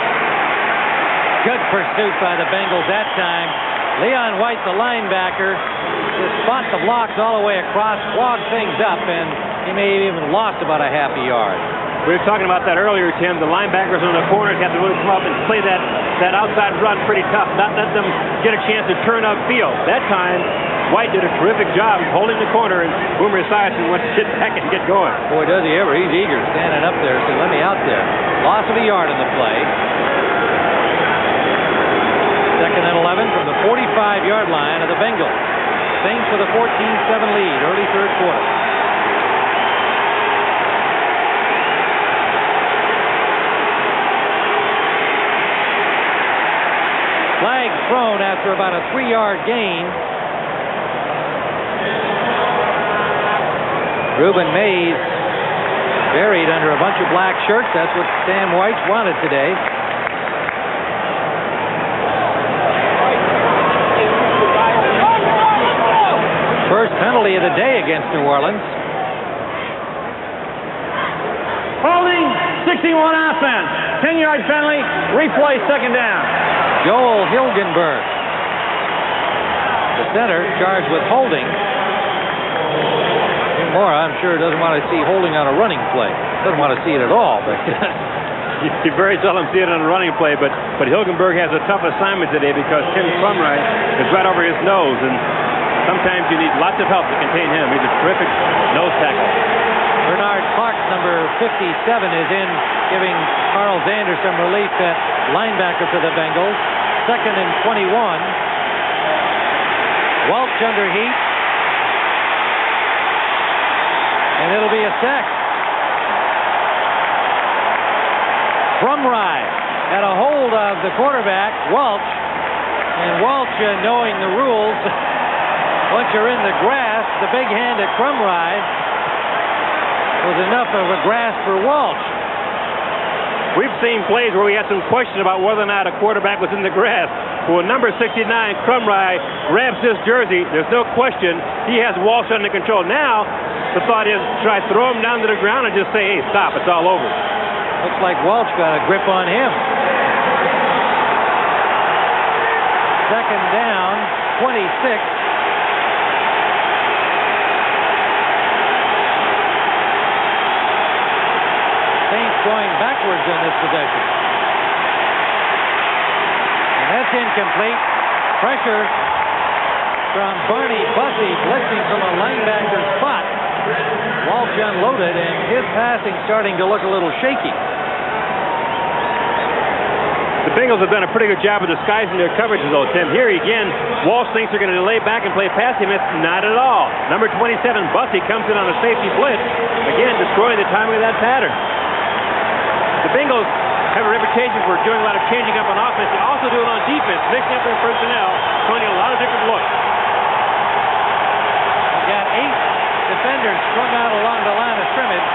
Good pursuit by the Bengals that time. Leon White, the linebacker, just fought the blocks all the way across, clogged things up, and he may have even lost about a half a yard. We were talking about that earlier, Tim. The linebackers on the corners have to really come up and play that outside run pretty tough, not let them get a chance to turn upfield. That time, White did a terrific job holding the corner, and Boomer Esiason went to sit back and get going. Boy, does he ever. He's eager, standing up there, saying, "Let me out there." Loss of a yard in the play. 2nd and 11 from the 45-yard line of the Bengals. Saints with a 14-7 lead, early third quarter. Flag thrown after about a 3-yard gain. Reuben Mays buried under a bunch of black shirts. That's what Sam White wanted today. First penalty of the day against New Orleans. Holding, 61 offense. 10-yard penalty, replay, second down. Joel Hilgenberg, the center, charged with holding. Jim Mora, I'm sure, doesn't want to see holding on a running play. Doesn't want to see it at all, but you very seldom see it on a running play, but Hilgenberg has a tough assignment today because Tim Crumry is right over his nose, and sometimes you need lots of help to contain him. He's a terrific nose tackle. Bernard Clark, number 57, is in, giving Carl Zander some relief at linebacker for the Bengals. 2nd and 21. Welch under heat. And it'll be a sack. Crumry had a hold of the quarterback, Welch. And Welch, knowing the rules, once you're in the grass, the big hand at Crumry was enough of a grasp for Welch. We've seen plays where we had some question about whether or not a quarterback was in the grass. Well, number 69, Crumry, grabs this jersey. There's no question he has Walsh under control. Now, the thought is try to throw him down to the ground and just say, "Hey, stop, it's all over." Looks like Welch got a grip on him. 2nd down, 26. Saints going backwards in this possession. And that's incomplete. Pressure from Barney Bussey, blitzing from a linebacker spot. Walsh unloaded, and his passing starting to look a little shaky. The Bengals have done a pretty good job of disguising their coverages, though, Tim. Here again, Walsh thinks they're going to lay back and play pass him. It's not at all. Number 27, Bussey, comes in on a safety blitz, again destroying the timing of that pattern. The Bengals have a reputation for doing a lot of changing up on offense. They also do it on defense, mixing up their personnel, showing you a lot of different looks. We've got 8 defenders strung out along the line of scrimmage.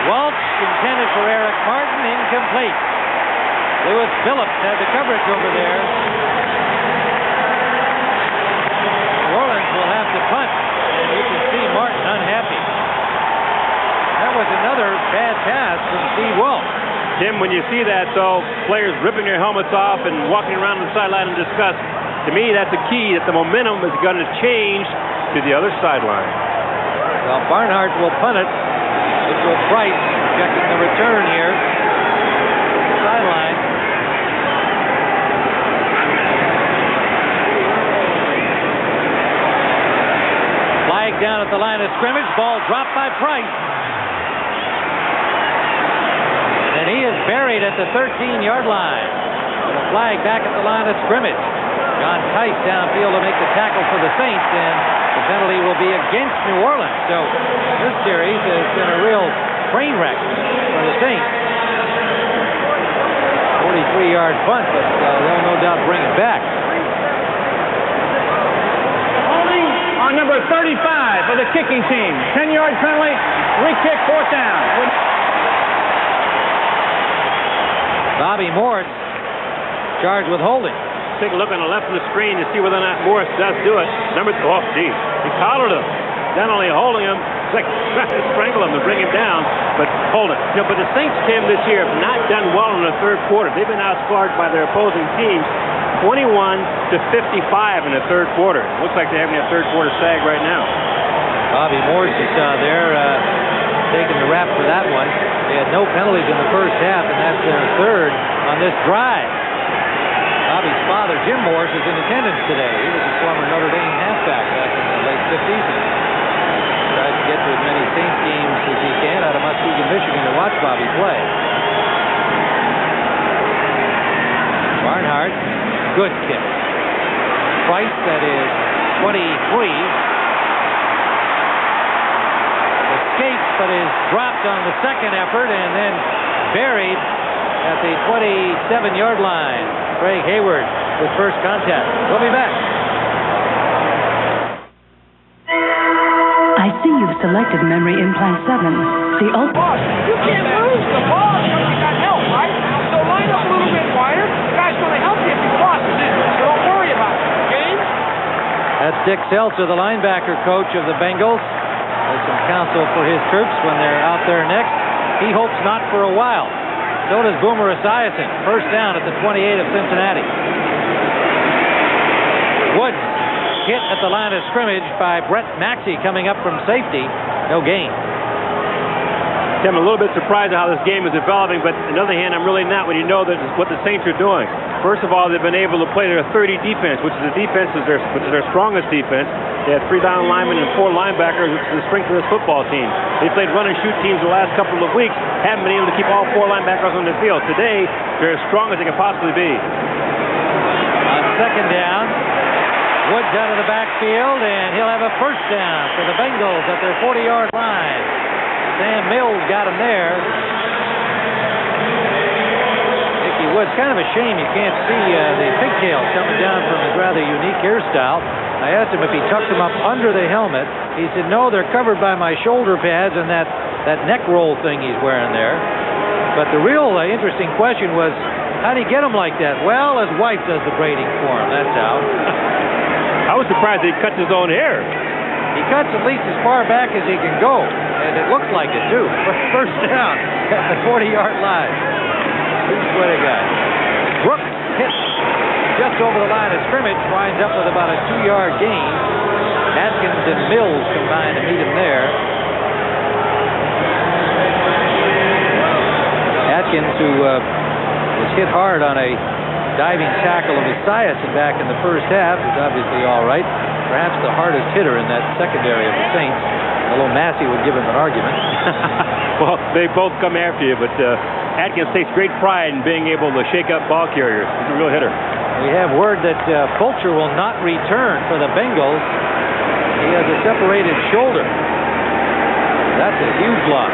Welch intended for Eric Martin, incomplete. Lewis Phillips had the coverage over there. New Orleans will have to punt, and you can see Martin unhappy. That was another bad pass from Steve Welch. Tim, when you see that, though, players ripping their helmets off and walking around the sideline in disgust, to me, that's a key that the momentum is going to change to the other sideline. Well, Barnhart will punt it. With Price checking the return here. Sideline. Flag down at the line of scrimmage. Ball dropped by Price. And he is buried at the 13-yard line. With a flag back at the line of scrimmage. John Tice downfield to make the tackle for the Saints, and the The penalty will be against New Orleans. So this series has been a real train wreck for the Saints. 43-yard punt, but they'll no doubt bring it back. Holding on number 35 for the kicking team. 10-yard penalty, re-kick, 4th down. Bobby Morse charged with holding. Take a look on the left of the screen to see whether or not Morris does do it. He collared him. Not only holding him, it's like trying to strangle him to bring him down, but hold it. But the Saints, Tim, this year have not done well in the third quarter. They've been outscored by their opposing teams 21-55 in the third quarter. Looks like they're having a third quarter sag right now. Bobby Morse, you saw there, taking the rap for that one. They had no penalties in the first half, and that's their third on this drive. Bobby's father, Jim Morse, is in attendance today. He was a former Notre Dame halfback back in the late 50s. And tries to get to as many Saints games as he can out of Muskegon, Michigan to watch Bobby play. Barnhart, good kick. Price, that is 23. Escapes, but is dropped on the second effort and then buried at the 27-yard line. Craig Hayward with first contact. We'll be back. I see you've selected memory implant 7. The Boss, you can't lose the ball until you got help, right? So line up a little bit wider. The guy's going to help you if he crosses in. So don't worry about it. Game? That's Dick Seltzer, the linebacker coach of the Bengals. With some counsel for his troops when they're out there next. He hopes not for a while. So does Boomer Esiason. First down at the 28 of Cincinnati. Woods hit at the line of scrimmage by Brett Maxey coming up from safety. No gain. Tim, a little bit surprised at how this game is developing, but on the other hand, I'm really not when you know that what the Saints are doing. First of all, they've been able to play their 30 defense, which is their strongest defense. They had 3 down linemen and 4 linebackers, which is the strength of this football team. They played run and shoot teams the last couple of weeks, haven't been able to keep all 4 linebackers on the field. Today, they're as strong as they can possibly be. On second down, Woods out of the backfield, and he'll have a first down for the Bengals at their 40-yard line. Sam Mills got him there. Dickie Woods, kind of a shame you can't see the pigtails coming down from his rather unique hairstyle. I asked him if he tucked them up under the helmet. He said, no, they're covered by my shoulder pads and that neck roll thing he's wearing there. But the real interesting question was, how'd he get them like that? Well, his wife does the braiding for him, that's how. I was surprised he cuts his own hair. He cuts at least as far back as he can go, and it looks like it, too. First down at the 40-yard line. What a guy. Brooks hits just over the line of scrimmage, winds up with about a 2-yard gain. Atkins and Mills combine to meet him there. Atkins, who was hit hard on a diving tackle of Esiason back in the first half, is obviously all right. Perhaps the hardest hitter in that secondary of the Saints, although Massey would give him an argument. Well, they both come after you, but Atkins takes great pride in being able to shake up ball carriers. He's a real hitter. We have word that Fulcher will not return for the Bengals. He has a separated shoulder. That's a huge loss.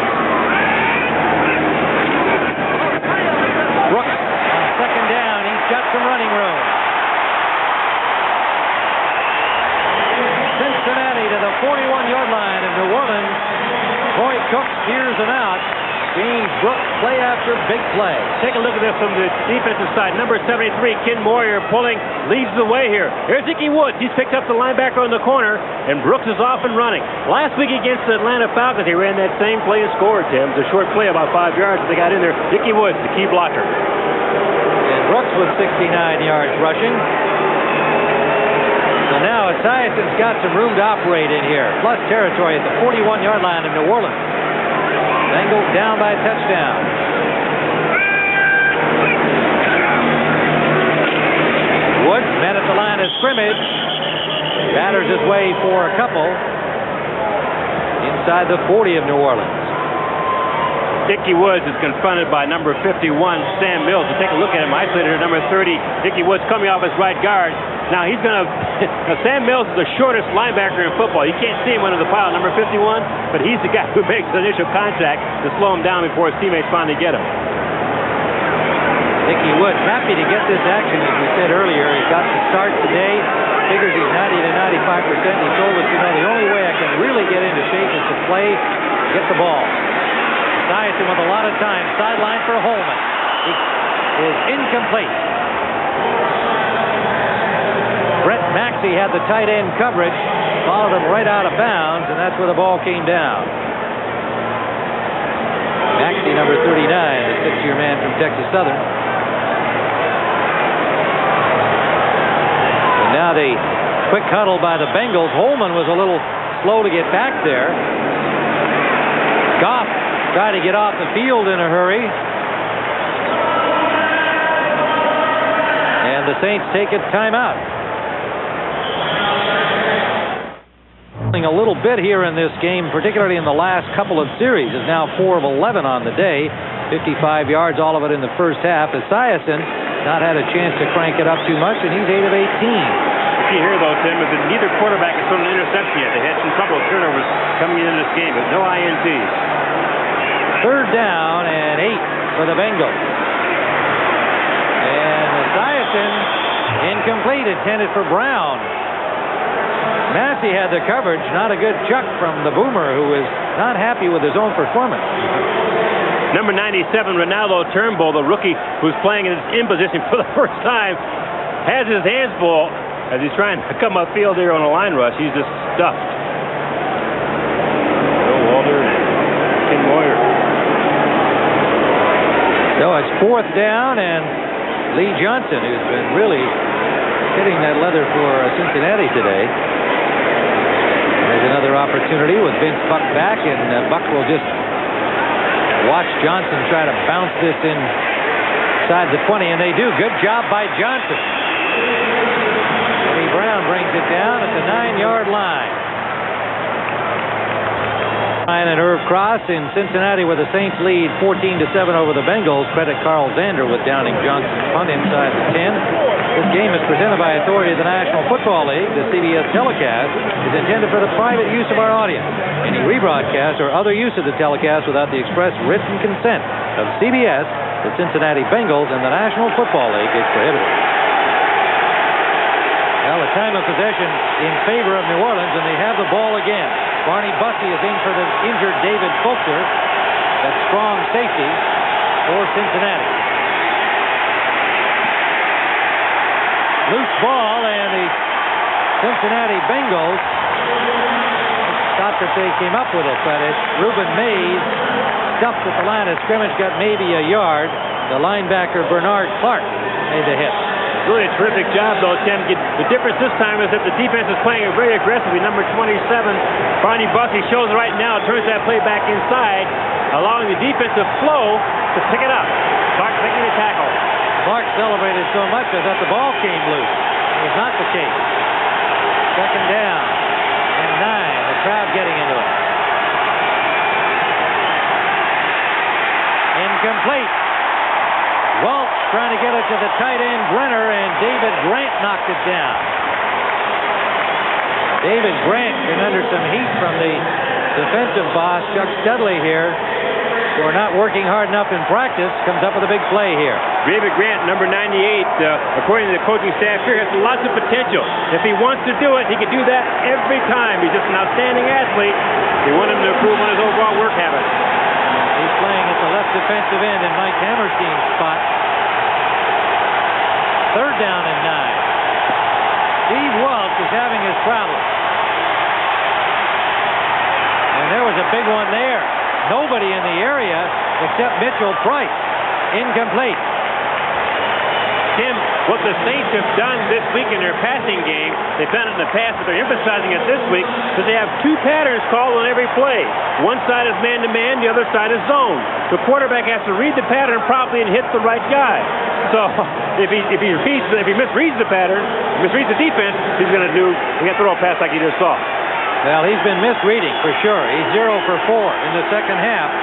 Brooks on second down. He's got some running room. Cincinnati to the 41-yard line of New Orleans. Boy Cook steers him out. James Brooks, play after big play. Take a look at this from the defensive side. Number 73, Ken Moyer, pulling, leads the way here. Here's Dickie Woods. He's picked up the linebacker in the corner, and Brooks is off and running. Last week against the Atlanta Falcons, he ran that same play and scored, Tim. It's a short play, about 5 yards, but they got in there. Dickie Woods, the key blocker. And Brooks with 69 yards rushing. So now Esiason's got some room to operate in here. Plus territory at the 41-yard line of New Orleans. Bengals down by a touchdown. Woods met at the line of scrimmage. Batters his way for a couple. Inside the 40 of New Orleans. Dickie Woods is confronted by number 51, Sam Mills. And take a look at him, isolated at number 30. Dickie Woods coming off his right guard. Now he's going to. Sam Mills is the shortest linebacker in football. You can't see him under the pile, number 51, but he's the guy who makes the initial contact to slow him down before his teammates finally get him. Dickie Wood, happy to get this action, as we said earlier. He got the start today. Figures he's 90 to 95%. He told us, the only way I can really get into shape is to play, get the ball. Esiason with a lot of time. Sideline for Holman. He is incomplete. Brett Maxey had the tight end coverage, followed him right out of bounds, and that's where the ball came down. Maxey, number 39, the six-year man from Texas Southern. And now the quick huddle by the Bengals. Holman was a little slow to get back there. Goff tried to get off the field in a hurry. And the Saints take a timeout. A little bit here in this game, particularly in the last couple of series, is now 4 of 11 on the day, 55 yards, all of it in the first half. Esiason not had a chance to crank it up too much, and he's 8 of 18. The key here, though, Tim, is that neither quarterback has thrown an interception yet. They had some trouble with turnovers coming into this game, but no INTs. Third down and 8 for the Bengals. And Esiason incomplete, intended for Brown. Massey had the coverage. Not a good chuck from the boomer, who is not happy with his own performance. Number 97, Ronaldo Turnbull, the rookie who's playing in position for the first time, has his hands full as he's trying to come upfield here on a line rush. He's just stuffed. Bill Walter and Tim Moyer. So it's fourth down, and Lee Johnson, who's been really hitting that leather for Cincinnati today, has another opportunity with Vince Buck back, and Buck will just watch Johnson try to bounce this inside the 20, and they do. Good job by Johnson. Eddie Brown brings it down at the 9-yard line. And Irv Cross in Cincinnati, where the Saints lead 14-7 over the Bengals. Credit Carl Zander with downing Johnson's punt inside the 10. This game is presented by authority of the National Football League. The CBS telecast is intended for the private use of our audience. Any rebroadcast or other use of the telecast without the express written consent of CBS, the Cincinnati Bengals, and the National Football League is prohibited. Well, the time of possession in favor of New Orleans, and they have the ball again. Barney Bussey is in for the injured David Fulcher. That's strong safety for Cincinnati. Loose ball, and the Cincinnati Bengals thought that they came up with it, but it's Reuben Mays stuffed at the line of scrimmage, got maybe a yard. The linebacker Bernard Clark made the hit. Really a terrific job, though, Tim. The difference this time is that the defense is playing very aggressively. Number 27, Barney Bussey, shows right now, turns that play back inside, allowing the defensive flow to pick it up. Clark taking the tackle. Clark celebrated so much, I thought the ball came loose. It was not the case. Second down and 9. The crowd getting into it. Incomplete. Waltz trying to get it to the tight end, Brenner, and David Grant knocked it down. David Grant been under some heat from the defensive boss, Chuck Studley here, for not working hard enough in practice. Comes up with a big play here. David Grant, number 98, according to the coaching staff here, has lots of potential. If he wants to do it, he can do that every time. He's just an outstanding athlete. They want him to improve on his overall work habits. He's playing at the left defensive end in Mike Hammerstein's spot. Third down and 9. Steve Waltz is having his problems. And there was a big one there. Nobody in the area except Mitchell Price. Incomplete. Tim, what the Saints have done this week in their passing game, they've done it in the past, but they're emphasizing it this week because they have 2 patterns called on every play. One side is man-to-man, the other side is zone. The quarterback has to read the pattern properly and hit the right guy. So if he misreads the pattern, misreads the defense, he's going to throw a pass like he just saw. Well, he's been misreading for sure. He's 0 for 4 in the second half.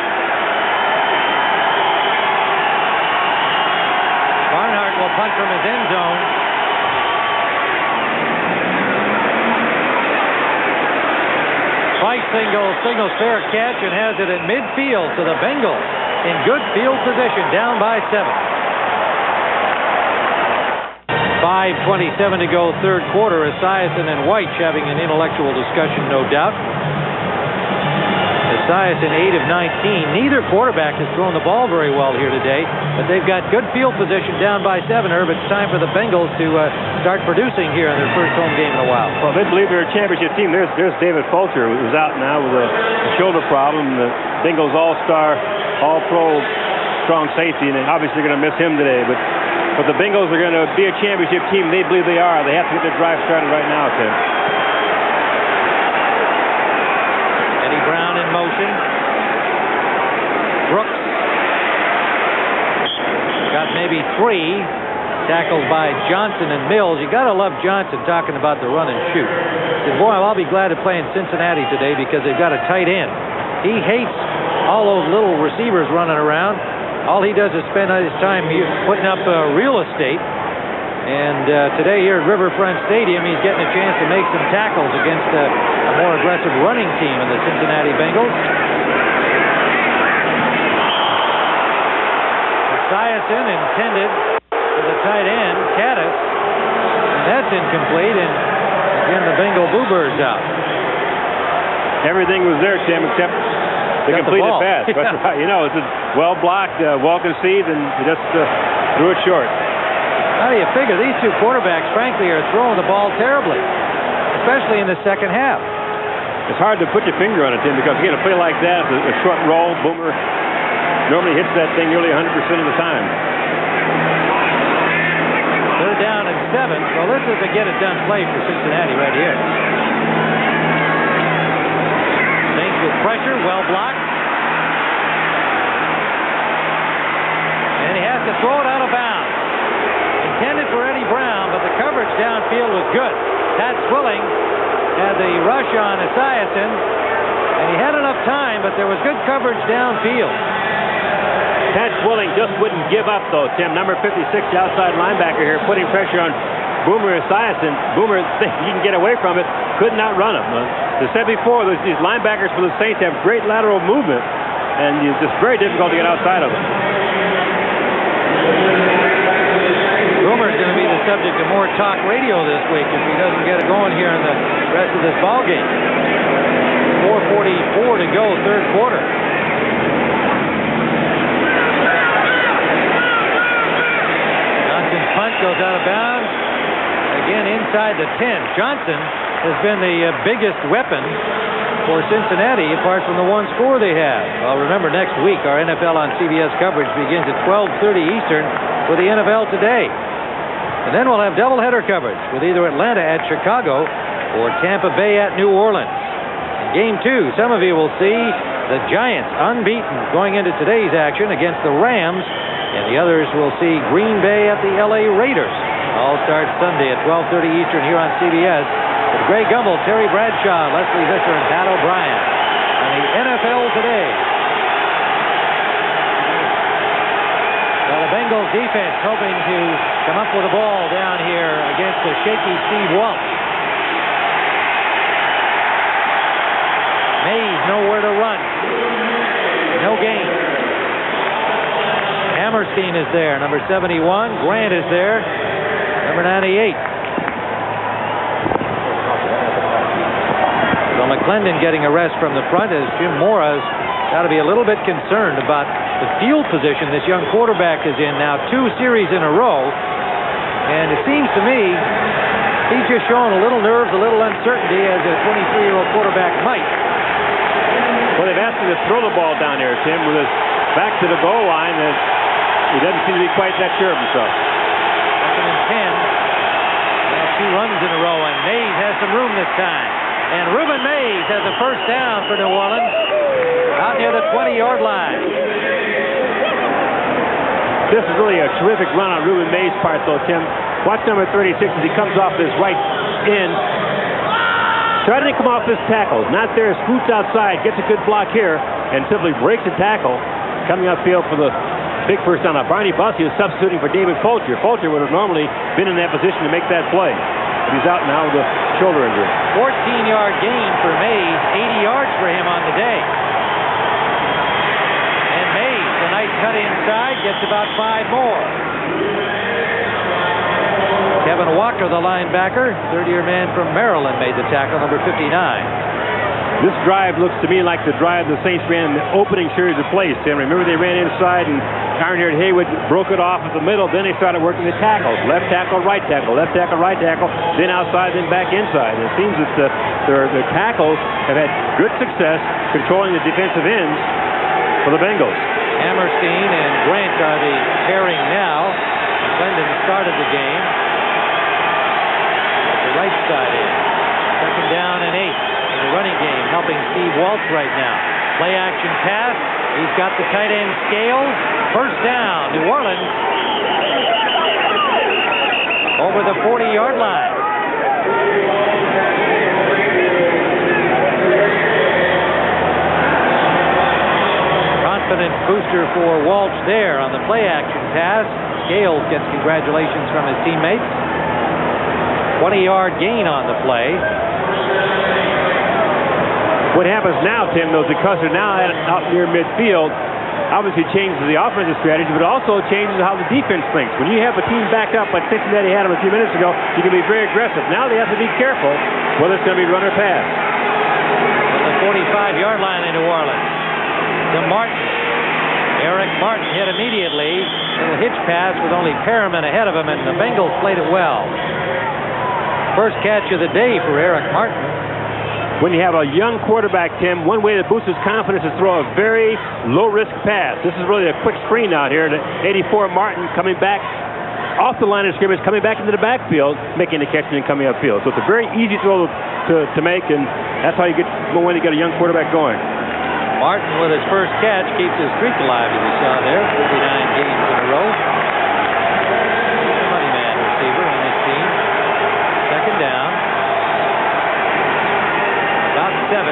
Barnhart will punt from his end zone. right signals fair catch and has it at midfield to the Bengals in good field position, down by 7. 5:27 to go, third quarter. Esiason and White having an intellectual discussion, no doubt. Esiason 8 of 19. Neither quarterback has thrown the ball very well here today, but they've got good field position, down by 7. Herb, it's time for the Bengals to start producing here in their first home game in a while. Well, they believe they're a championship team. There's David Fulcher, who's out now with a shoulder problem. The Bengals all-star, all-pro, strong safety, and obviously going to miss him today. But the Bengals are going to be a championship team. They believe they are. They have to get their drive started right now, Tim. Eddie Brown in motion. Brooks got maybe 3. Tackled by Johnson and Mills. You got to love Johnson talking about the run and shoot. He said, boy, I'll be glad to play in Cincinnati today because they've got a tight end. He hates all those little receivers running around. All he does is spend his time putting up real estate. And today here at Riverfront Stadium, he's getting a chance to make some tackles against a more aggressive running team in the Cincinnati Bengals. Esiason intended for the tight end, Caddis. And that's incomplete. And again, the Bengal Bluebirds out. Everything was there, Tim, except the completed pass. That's right. You know, it's well blocked, well conceived, and he just threw it short. How do you figure these two quarterbacks, frankly, are throwing the ball terribly, especially in the second half? It's hard to put your finger on it, Tim, because again, a play like that, a short roll, Boomer normally hits that thing nearly 100% of the time. They're down and 7. Well, this is a get-it-done play for Cincinnati right here. Saints with pressure, well blocked. And he has to throw it out of bounds. Intended for Eddie Brown, but the coverage downfield was good. Pat Swilling had the rush on Esiason, and he had enough time, but there was good coverage downfield. Pat Swilling just wouldn't give up, though, Tim. Number 56, the outside linebacker here, putting pressure on Boomer Esiason. Boomer, he can get away from it, couldn't outrun him. As I said before, these linebackers for the Saints have great lateral movement, and it's just very difficult to get outside of them. Boomer's going to be the subject of more talk radio this week if he doesn't get it going here in the rest of this ball game. 4:44 to go, third quarter. Johnson's punt goes out of bounds. Again, inside the 10. Johnson has been the biggest weapon for Cincinnati, apart from the one score they have. Well, remember, next week, our NFL on CBS coverage begins at 12:30 Eastern with the NFL Today. And then we'll have doubleheader coverage with either Atlanta at Chicago or Tampa Bay at New Orleans. In Game 2, some of you will see the Giants unbeaten going into today's action against the Rams, and the others will see Green Bay at the LA Raiders. All starts Sunday at 12:30 Eastern here on CBS with Greg Gumbel, Terry Bradshaw, Leslie Visser, and Pat O'Brien on the NFL Today. Well, the Bengals defense hoping to come up with a ball down here against the shaky Steve Walsh. Mays nowhere to run. No gain. Hammerstein is there, number 71. Grant is there, number 98. So McClendon getting a rest from the front as Jim Mora's got to be a little bit concerned about the field position this young quarterback is in now 2 series in a row. And it seems to me he's just showing a little nerves, a little uncertainty as a 23-year-old quarterback might. Well, they've asked him to throw the ball down there, Tim, with his back to the goal line. He doesn't seem to be quite that sure of himself. 2nd and 10. Now 2 runs in a row, and Mays has some room this time. And Reuben Mays has a first down for New Orleans out near the 20-yard line. This is really a terrific run on Reuben Mays' part, though, Tim. Watch number 36 as he comes off this right end. Trying to come off this tackle. Not there, scoots outside, gets a good block here, and simply breaks the tackle. Coming upfield for the big first down. Now, Barney Bussey is substituting for David Fulcher. Fulcher would have normally been in that position to make that play. but he's out now with a shoulder injury. 14-yard gain for Mays, 80 yards for him on the day. And Mays, a nice cut inside, gets about 5 more. Kevin Walker, the linebacker, third-year man from Maryland, made the tackle, number 59. This drive looks to me like the drive the Saints ran in the opening series of plays, Tim. Remember, they ran inside, and Ironhead Haywood broke it off at the middle. Then they started working the tackles. Left tackle, right tackle, left tackle, right tackle, then outside, then back inside. And it seems that their tackles have had good success controlling the defensive ends for the Bengals. Hammerstein and Grant are the pairing now. Glendon started the game. At the right side in. Second down and 8 in the running game, helping Steve Walsh right now. Play action pass. He's got the tight end Scales. First down, New Orleans. Over the 40-yard line. Confident booster for Walsh there on the play action pass. Scales gets congratulations from his teammates. 20-yard gain on the play. What happens now, Tim, though, because they're now out near midfield, obviously changes the offensive strategy, but also changes how the defense thinks. When you have a team backed up like Cincinnati had them a few minutes ago, you can be very aggressive. Now they have to be careful whether it's going to be run or pass. From the 45-yard line in New Orleans to Martin. Eric Martin hit immediately. Little hitch pass with only Perriman ahead of him, and the Bengals played it well. First catch of the day for Eric Martin. When you have a young quarterback, Tim, one way to boost his confidence is throw a very low-risk pass. This is really a quick screen out here. 84 Martin coming back off the line of scrimmage, coming back into the backfield, making the catch and coming upfield. So it's a very easy throw to make, and that's how you get when you get a young quarterback going. Martin with his first catch keeps his streak alive, as you saw there. 59 games in a row. Money man receiver on this team. Second down. About 7.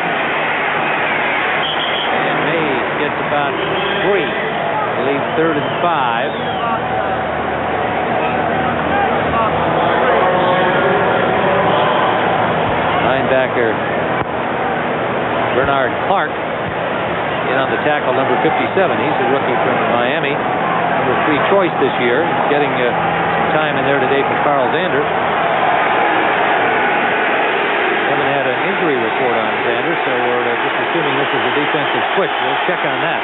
And Mays gets about 3. He leaves 3rd and 5. Linebacker Bernard Clark in on the tackle, number 57. He's a rookie from Miami. Number 3 choice this year. Getting some time in there today for Carl Zander. Haven't had an injury report on Zander, so we're just assuming this is a defensive switch. We'll check on that.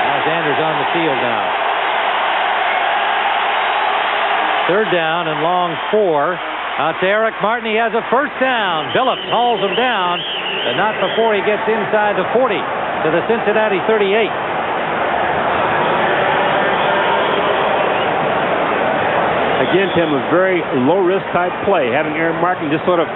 Now Zander's on the field now. 3rd down and long 4. Out to Eric Martin. He has a first down. Billups hauls him down, but not before he gets inside the 40 to the Cincinnati 38. Again, Tim, a very low-risk type play. Having Aaron Martin just sort of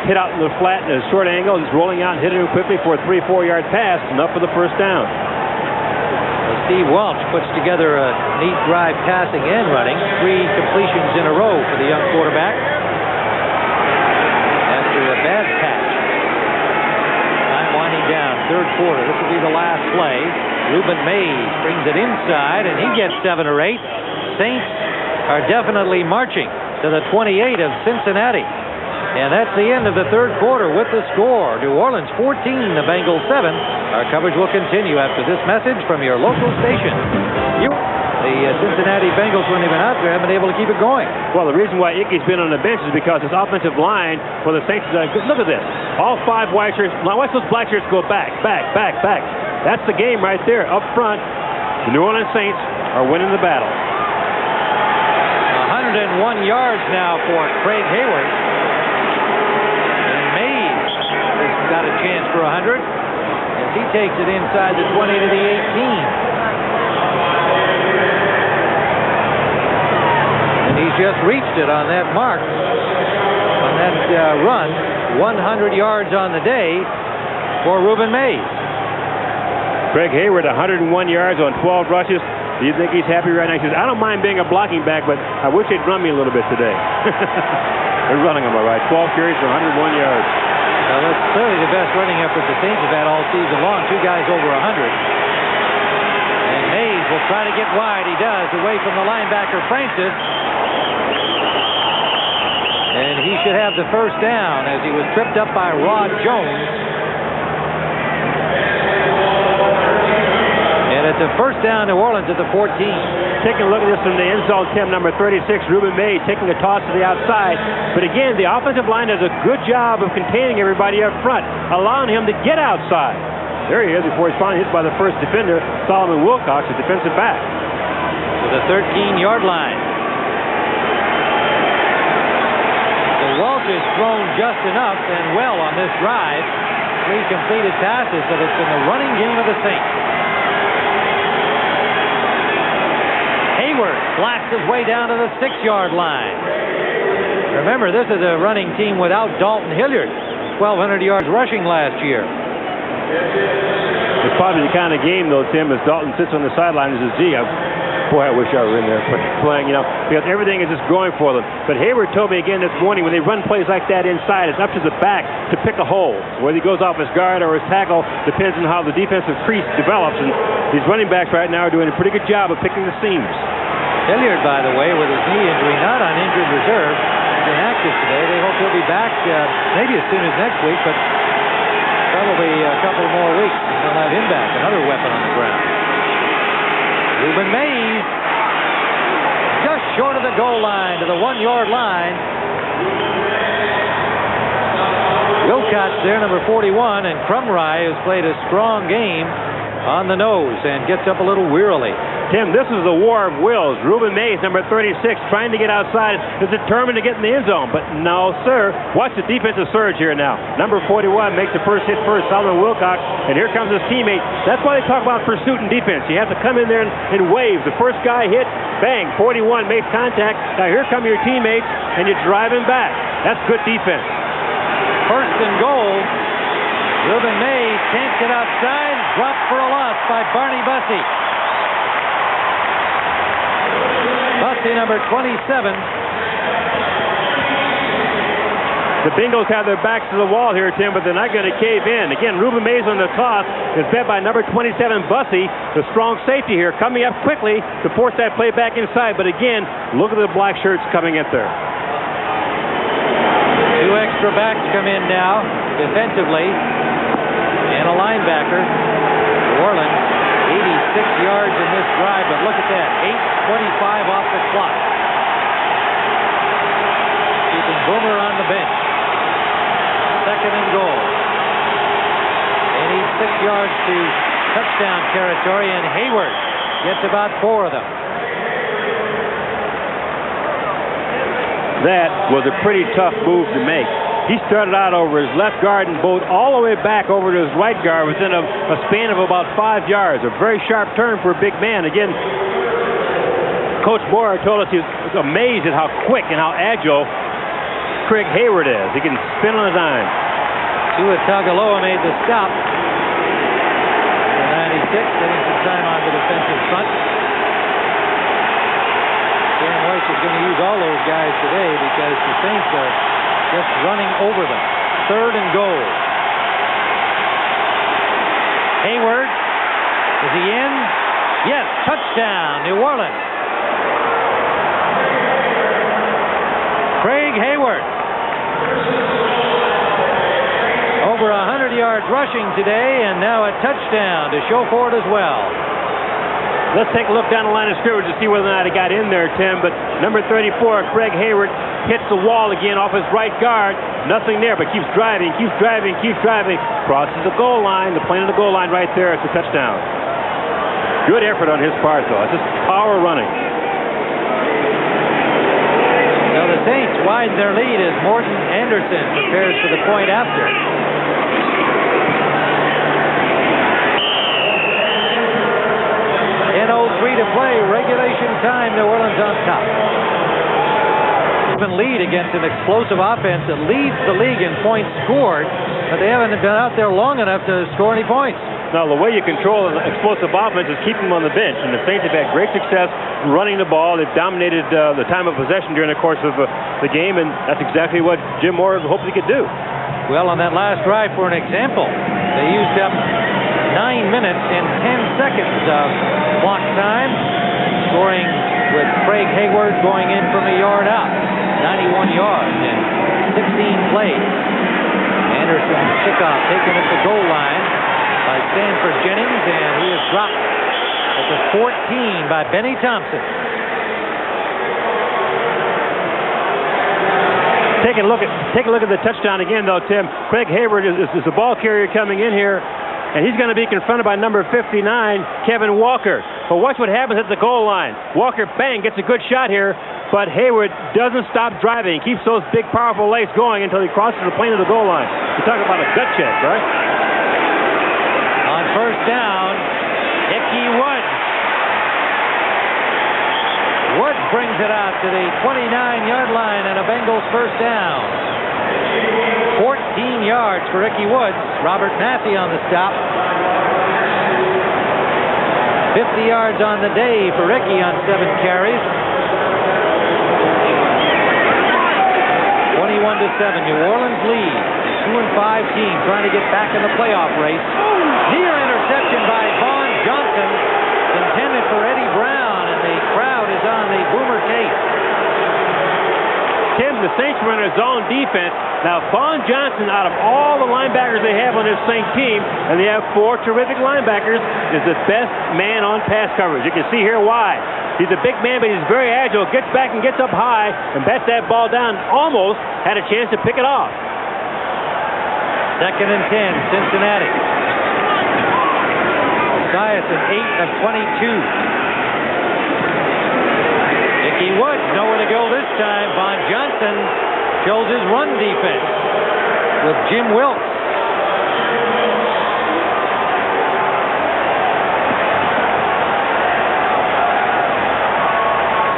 hit out in the flat at a short angle, just rolling out and hitting him quickly for a 3-4 yard pass, enough for the first down. Well, Steve Welch puts together a neat drive passing and running. 3 completions in a row for the young quarterback. After a bad patch. Time winding down, 3rd quarter. This will be the last play. Reuben Mays brings it inside, and he gets 7 or 8. Saints are definitely marching to the 28 of Cincinnati. And that's the end of the 3rd quarter with the score. New Orleans 14, the Bengals 7. Our coverage will continue after this message from your local station. The Cincinnati Bengals, when they've been out there, haven't been able to keep it going. Well, the reason why Ickey's been on the bench is because his offensive line for the Saints is look at this. All 5 white shirts. Now watch those black shirts go back. That's the game right there. Up front, the New Orleans Saints are winning the battle. 101 yards now for Craig Hayward. And Mays has got a chance for 100 as he takes it inside the 20 to the 18. And he's just reached it on that mark, on that run. 100 yards on the day for Reuben Mays. Craig Hayward, 101 yards on 12 rushes. Do you think he's happy right now? He says, I don't mind being a blocking back, but I wish they'd run me a little bit today. They're running him all right. 12 carries for 101 yards. Well, that's clearly the best running effort the Saints have had all season long. 2 guys over 100. And Mays will try to get wide. He does, away from the linebacker, Francis. And he should have the first down as he was tripped up by Rod Jones. And it's a first down, New Orleans at the 14. Taking a look at this from the end zone, Tim, number 36, Reuben Mays taking a toss to the outside. But again, the offensive line does a good job of containing everybody up front, allowing him to get outside. There he is before he's finally hit by the first defender, Solomon Wilcox, the defensive back. To the 13-yard line. So Walsh has thrown just enough and well on this drive. 3 completed passes, but it's in the running game of the Saints. Hayward blasts his way down to the 6-yard line. Remember, this is a running team without Dalton Hilliard. 1,200 yards rushing last year. It's probably the kind of game, though, Tim, as Dalton sits on the sideline and says, gee, boy, I wish I were in there playing, because everything is just going for them. But Hayward told me again this morning, when they run plays like that inside, it's up to the back to pick a hole. Whether he goes off his guard or his tackle depends on how the defensive crease develops. And these running backs right now are doing a pretty good job of picking the seams. Hilliard, by the way, with his knee injury, not on injured reserve, is inactive today. They hope he'll be back maybe as soon as next week, but probably a couple more weeks. They'll have him back, another weapon on the ground. Reuben Mays, just short of the goal line to the 1-yard line. Wilcox there, number 41, and Crumry has played a strong game on the nose and gets up a little wearily. Tim, this is a war of wills. Reuben Mays, number 36, trying to get outside, is determined to get in the end zone. But no, sir. Watch the defensive surge here now. Number 41 makes the first hit first, Solomon Wilcox, and here comes his teammate. That's why they talk about pursuit and defense. You have to come in there and wave. The first guy hit, bang, 41 makes contact. Now here come your teammates, and you drive him back. That's good defense. First and goal. Reuben Mays can't get outside. Dropped for a loss by Barney Bussey. Bussey, number 27. The Bengals have their backs to the wall here, Tim, but they're not going to cave in. Again, Reuben Mays on the toss is fed by number 27, Bussey, the strong safety here, coming up quickly to force that play back inside. But again, look at the black shirts coming in there. 2 extra backs come in now, defensively, and a linebacker. New Orleans, 86 yards in this drive, but look at that, 8:25 off the clock. Keeping Boomer on the bench. Second and goal. They need 6 yards to touchdown territory, and Hayward gets about 4 of them. That was a pretty tough move to make. He started out over his left guard and bowed all the way back over to his right guard within a span of about 5 yards. A very sharp turn for a big man. Again, Coach Boyer told us he was amazed at how quick and how agile Craig Hayward is. He can spin on a dime. Tua Tagovailoa made the stop. Number 96, getting some time on the defensive front. Dan Weiss is going to use all those guys today because the Saints are just running over them. Third and goal. Hayward, is he in? Yes, touchdown, New Orleans. Craig Hayward. Over 100 yards rushing today, and now a touchdown to show for it as well. Let's take a look down the line of scrimmage to see whether or not it got in there, Tim. But number 34, Craig Hayward, hits the wall again off his right guard. Nothing there, but keeps driving. Crosses the goal line, the plane of the goal line right there. It's a touchdown. Good effort on his part, though. It's just power running. Now the Saints widen their lead as Morton Anderson prepares for the point after. 10:03 to play, regulation time, New Orleans on top. Lead against an explosive offense that leads the league in points scored, but they haven't been out there long enough to score any points. Now, the way you control an explosive offense is keep them on the bench, and the Saints have had great success running the ball. They've dominated the time of possession during the course of the game, and that's exactly what Jim Moore hoped he could do. Well, on that last drive, for an example, they used up 9 minutes and 10 seconds of clock time, scoring with Craig Hayward going in from a yard out. 91 yards in 16 plays. Anderson's kickoff taken at the goal line by Stanford Jennings, and he is dropped at the 14 by Benny Thompson. Take a look at the touchdown again, though, Tim. Craig Hayward is the ball carrier coming in here, and he's going to be confronted by number 59, Kevin Walker. But watch what happens at the goal line. Walker, bang, gets a good shot here, but Hayward doesn't stop driving. He keeps those big, powerful legs going until he crosses the plane of the goal line. You talk about a gut check, right? On first down, Ickey Woods. Woods brings it out to the 29-yard line and a Bengals first down. 14 yards for Ickey Woods. Robert Massey on the stop. 50 yards on the day for Ickey on 7 carries. 21-7, New Orleans lead. 2-5 team trying to get back in the playoff race. Near interception by Vaughn Johnson, intended for Eddie Brown, and the crowd is on the Boomer case. Tim, the Saints run a zone defense. Now, Vaughn Johnson, out of all the linebackers they have on this Saint team, and they have 4 terrific linebackers, is the best man on pass coverage. You can see here why. He's a big man, but he's very agile, gets back and gets up high, and bats that ball down. Almost had a chance to pick it off. 2nd and 10, Cincinnati. Esiason, 8 of 22. Ickey Woods, nowhere to go this time. Vaughn Johnson shows his run defense with Jim Wilkes.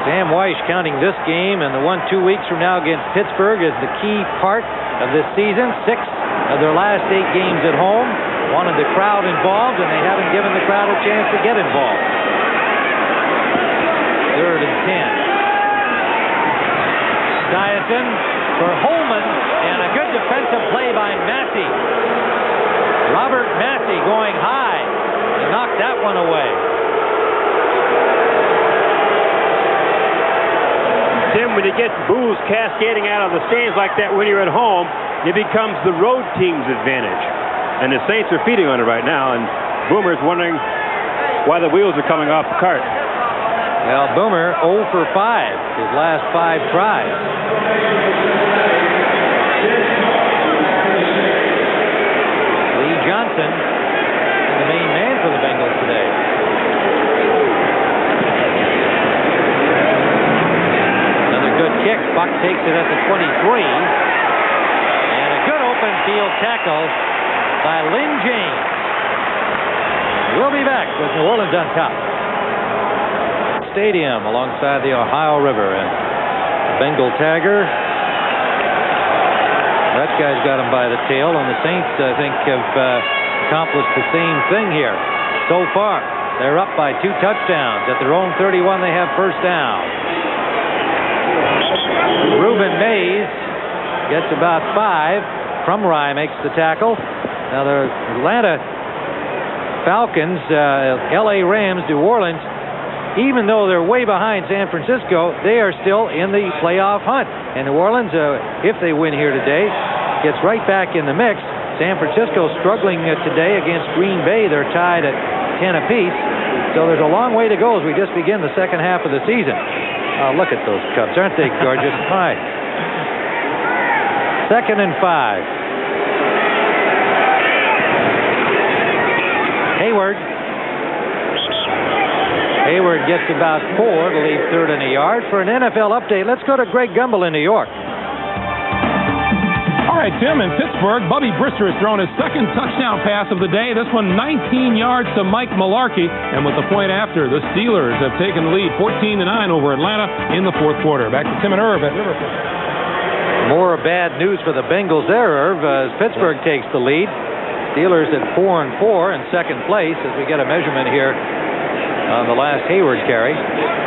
Sam Weish counting this game and the one 2 weeks from now against Pittsburgh as the key part of this season. 6 of their last 8 games at home. Wanted the crowd involved, and they haven't given the crowd a chance to get involved. 3rd and 10. Esiason for Holman, and a good defensive play by Massey. Robert Massey going high to knock that one away. Tim, when you get boos cascading out of the stands like that when you're at home, it becomes the road team's advantage. And the Saints are feeding on it right now, and Boomer's wondering why the wheels are coming off the cart. Well, Boomer 0 for 5, his last 5 tries. Lee Johnson, the main man for the Bengals today. Another good kick. Buck takes it at the 23. And a good open field tackle by Lynn James. We'll be back with New Orleans on top. Stadium alongside the Ohio River, and Bengal tagger. That guy's got him by the tail, and the Saints, I think, have accomplished the same thing here so far. They're up by 2 touchdowns. At their own 31, they have first down. Reuben Mays gets about 5. Crumry makes the tackle. Now the Atlanta Falcons, L.A. Rams, New Orleans, even though they're way behind San Francisco, they are still in the playoff hunt. And New Orleans, if they win here today, gets right back in the mix. San Francisco struggling today against Green Bay. They're tied at 10 apiece. So there's a long way to go as we just begin the second half of the season. Look at those Cubs. Aren't they gorgeous? Hi. 2nd and 5. Hayward gets about 4 to leave 3rd and a yard. For an NFL update, let's go to Greg Gumbel in New York. All right, Tim, in Pittsburgh, Bubby Brister has thrown his 2nd touchdown pass of the day. This one 19 yards to Mike Mularkey. And with the point after, the Steelers have taken the lead 14-9 over Atlanta in the 4th quarter. Back to Tim and Irv at Liverpool. More bad news for the Bengals there, Irv, as Pittsburgh takes the lead. Steelers at 4-4 in 2nd place as we get a measurement here on the last Hayward carry.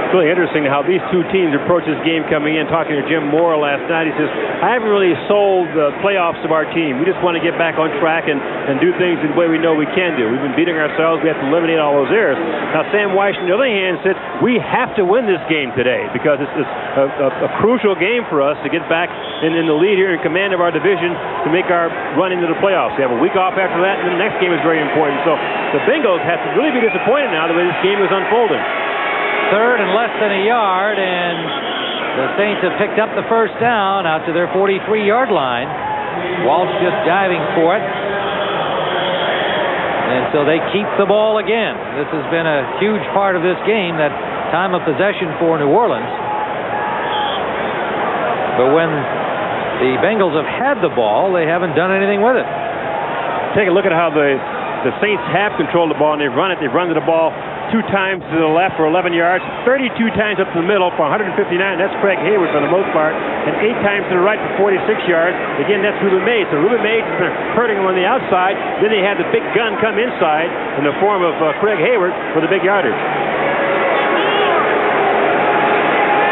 It's really interesting how these two teams approach this game coming in. Talking to Jim Moore last night, he says, I haven't really sold the playoffs of our team. We just want to get back on track and do things the way we know we can do. We've been beating ourselves. We have to eliminate all those errors. Now, Sam Weiss, on the other hand, said, we have to win this game today because it's a crucial game for us to get back in the lead here in command of our division to make our run into the playoffs. We have a week off after that, and the next game is very important. So the Bengals have to really be disappointed now the way this game is unfolding. Third and less than a yard, and the Saints have picked up the first down out to their 43-yard line. Walsh just diving for it. And so they keep the ball again. This has been a huge part of this game, that time of possession for New Orleans. But when the Bengals have had the ball, they haven't done anything with it. Take a look at how the Saints have controlled the ball, and they've run it. They've run to the ball 2 times to the left for 11 yards, 32 times up to the middle for 159. That's Craig Hayward for the most part, and 8 times to the right for 46 yards. Again, that's Ruben Mays. So Ruben Mays has been hurting him on the outside. Then they had the big gun come inside in the form of Craig Hayward for the big yardage.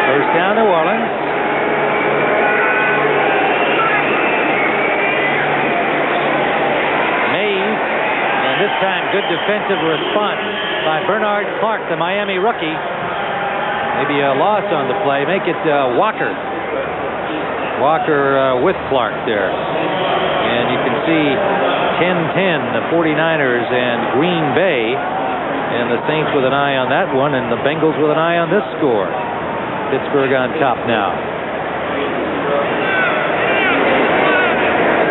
First down, New Orleans. This time, good defensive response by Bernard Clark, the Miami rookie. Maybe a loss on the play. Make it Walker. Walker with Clark there. And you can see 10-10, the 49ers and Green Bay. And the Saints with an eye on that one, and the Bengals with an eye on this score. Pittsburgh on top now.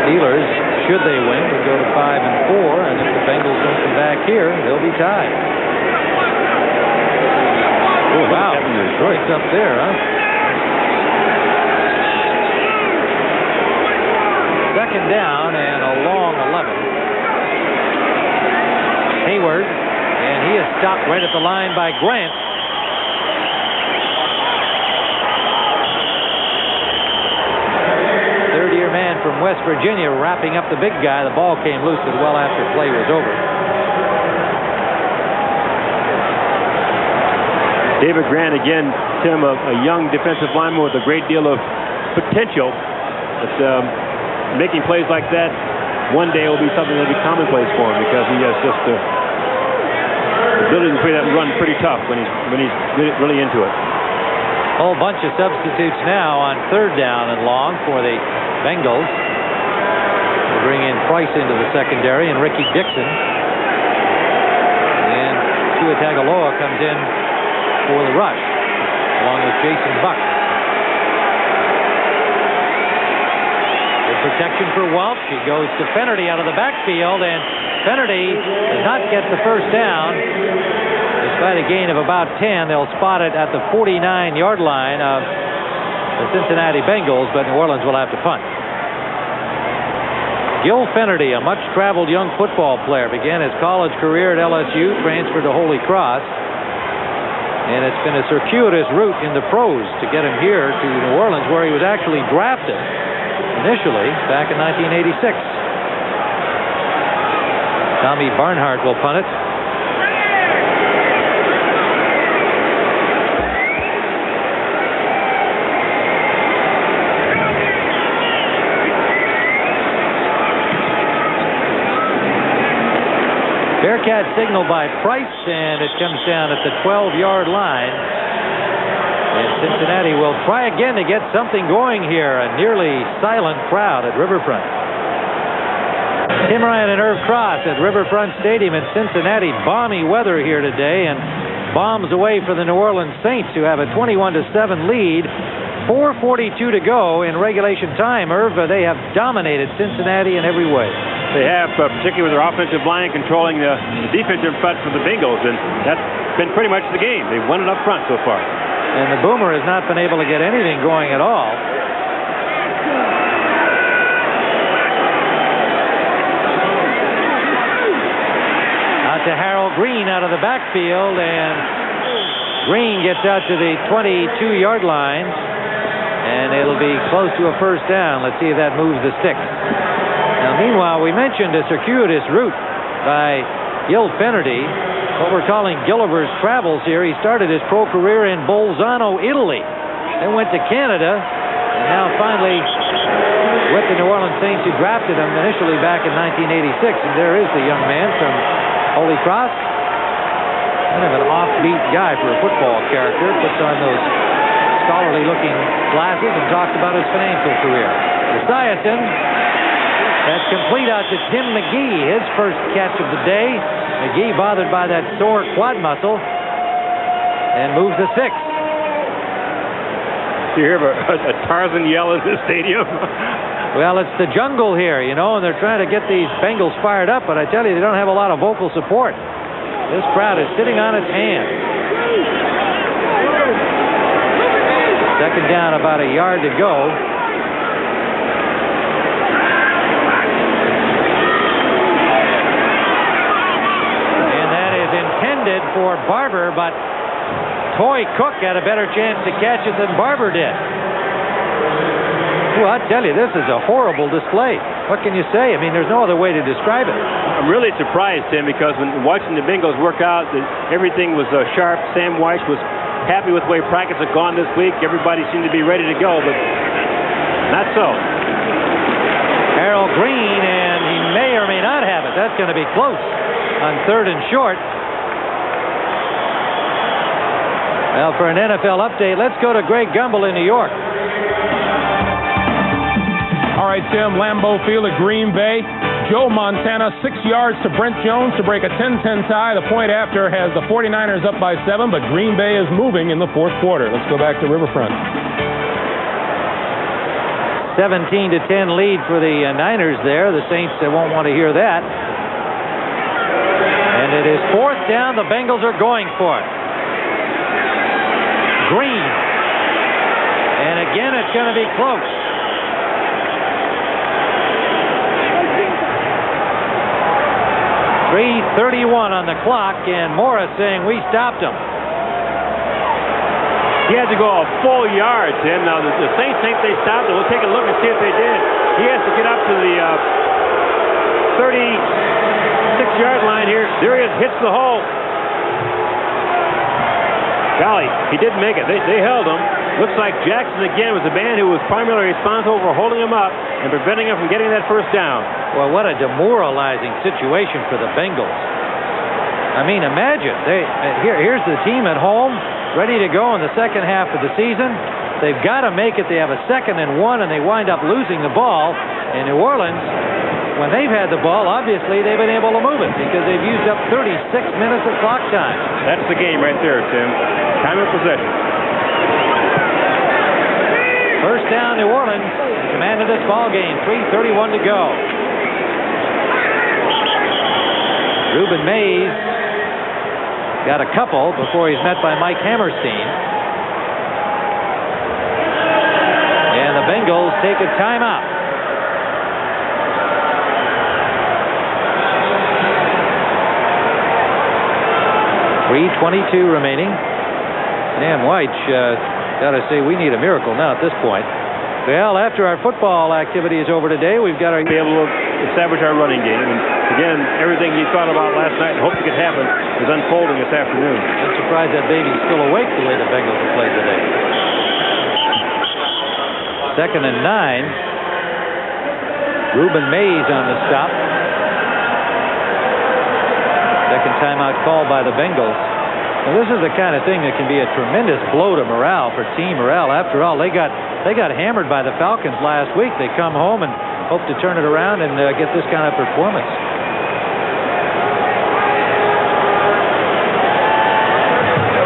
Steelers, should they win, would go to 5-4, and if the Bengals don't come back here, they'll be tied. Oh, wow. Detroit's up there, huh? Second down and a long 11. Hayward, and he is stopped right at the line by Grant. Third-year man from West Virginia wrapping up the big guy. The ball came loose as well after play was over. David Grant again, Tim, a young defensive lineman with a great deal of potential. But making plays like that one day will be something that'll be commonplace for him because he has just the ability to play that run pretty tough when he's really into it. Whole bunch of substitutes now on third down and long for the Bengals. They bring in Price into the secondary and Ricky Dixon. And Tua Tagovailoa comes in for the rush, along with Jason Buck. Good protection for Welch. He goes to Finnerty out of the backfield, and Finnerty does not get the first down. Despite a gain of about 10, they'll spot it at the 49-yard line of the Cincinnati Bengals, but New Orleans will have to punt. Gil Finnerty, a much-traveled young football player, began his college career at LSU, transferred to Holy Cross, and it's been a circuitous route in the pros to get him here to New Orleans, where he was actually drafted initially back in 1986. Tommy Barnhart will punt it. Bearcat signal by Price, and it comes down at the 12-yard line. And Cincinnati will try again to get something going here. A nearly silent crowd at Riverfront. Tim Ryan and Irv Cross at Riverfront Stadium in Cincinnati. Balmy weather here today, and bombs away for the New Orleans Saints, who have a 21-7 lead. 4:42 to go in regulation time. Irv, they have dominated Cincinnati in every way. They have, particularly with their offensive line controlling the defensive front for the Bengals, and that's been pretty much the game. They've won it up front so far. And the Boomer has not been able to get anything going at all. Out to Harold Green out of the backfield, and Green gets out to the 22-yard line, and it'll be close to a first down. Let's see if that moves the sticks. Now, meanwhile, we mentioned a circuitous route by Gil Finnerty. what we're calling Gulliver's Travels here. He started his pro career in Bolzano, Italy. Then went to Canada, and now finally with the New Orleans Saints, who drafted him initially back in 1986. And there is the young man from Holy Cross. Kind of an offbeat guy for a football character. Puts on those scholarly-looking glasses and talks about his financial career. Esiason, that's complete out to Tim McGee, his first catch of the day. McGee bothered by that sore quad muscle and moves to 6. You hear a Tarzan yell in the stadium? Well, it's the jungle here, you know, and they're trying to get these Bengals fired up, but I tell you, they don't have a lot of vocal support. This crowd is sitting on its hands. Second down, about a yard to go. And that is intended for Barber, but Toy Cook had a better chance to catch it than Barber did. Well, I tell you, this is a horrible display. What can you say? I mean, there's no other way to describe it. I'm really surprised, Tim, because when watching the Bengals work out, everything was sharp. Sam Weiss was happy with the way practice had gone this week. Everybody seemed to be ready to go, but not so. Harold Green, and he may or may not have it. That's going to be close on 3rd and short. Well, for an NFL update, let's go to Greg Gumbel in New York. All right, Tim, Lambeau Field at Green Bay. Joe Montana, 6 yards to Brent Jones to break a 10-10 tie. The point after has the 49ers up by 7, but Green Bay is moving in the 4th quarter. Let's go back to Riverfront. 17-10 lead for the Niners there. The Saints won't want to hear that. And it is 4th down. The Bengals are going for it. Green. And again, it's going to be close. 3:31 on the clock, and Morris saying we stopped him. He had to go a full yard, Tim. Now, the Saints think they stopped him. We'll take a look and see if they did. He has to get up to the 36-yard line here. There he is, hits the hole. Golly, he didn't make it. They held him. Looks like Jackson again was the man who was primarily responsible for holding him up and preventing him from getting that first down. Well, what a demoralizing situation for the Bengals. I mean, imagine. Here's the team at home, ready to go in the second half of the season. They've got to make it. They have a 2nd and 1, and they wind up losing the ball. In New Orleans, when they've had the ball, obviously they've been able to move it because they've used up 36 minutes of clock time. That's the game right there, Tim. Time of possession. First down, New Orleans commanded this ball game. 3:31 to go. Reuben Mays got a couple before he's met by Mike Hammerstein. And the Bengals take a timeout. .3:22 remaining. Sam White got to say we need a miracle now at this point. Well, after our football activity is over today, we've got to be able to establish our running game. And again, everything you thought about last night and hoped it could happen is unfolding this afternoon. I'm surprised that baby's still awake the way the Bengals have played today. 2nd and 9. Reuben Mays on the stop. Second timeout called by the Bengals. Now, this is the kind of thing that can be a tremendous blow to morale, for team morale. After all, they got hammered by the Falcons last week. They come home and hope to turn it around and get this kind of performance.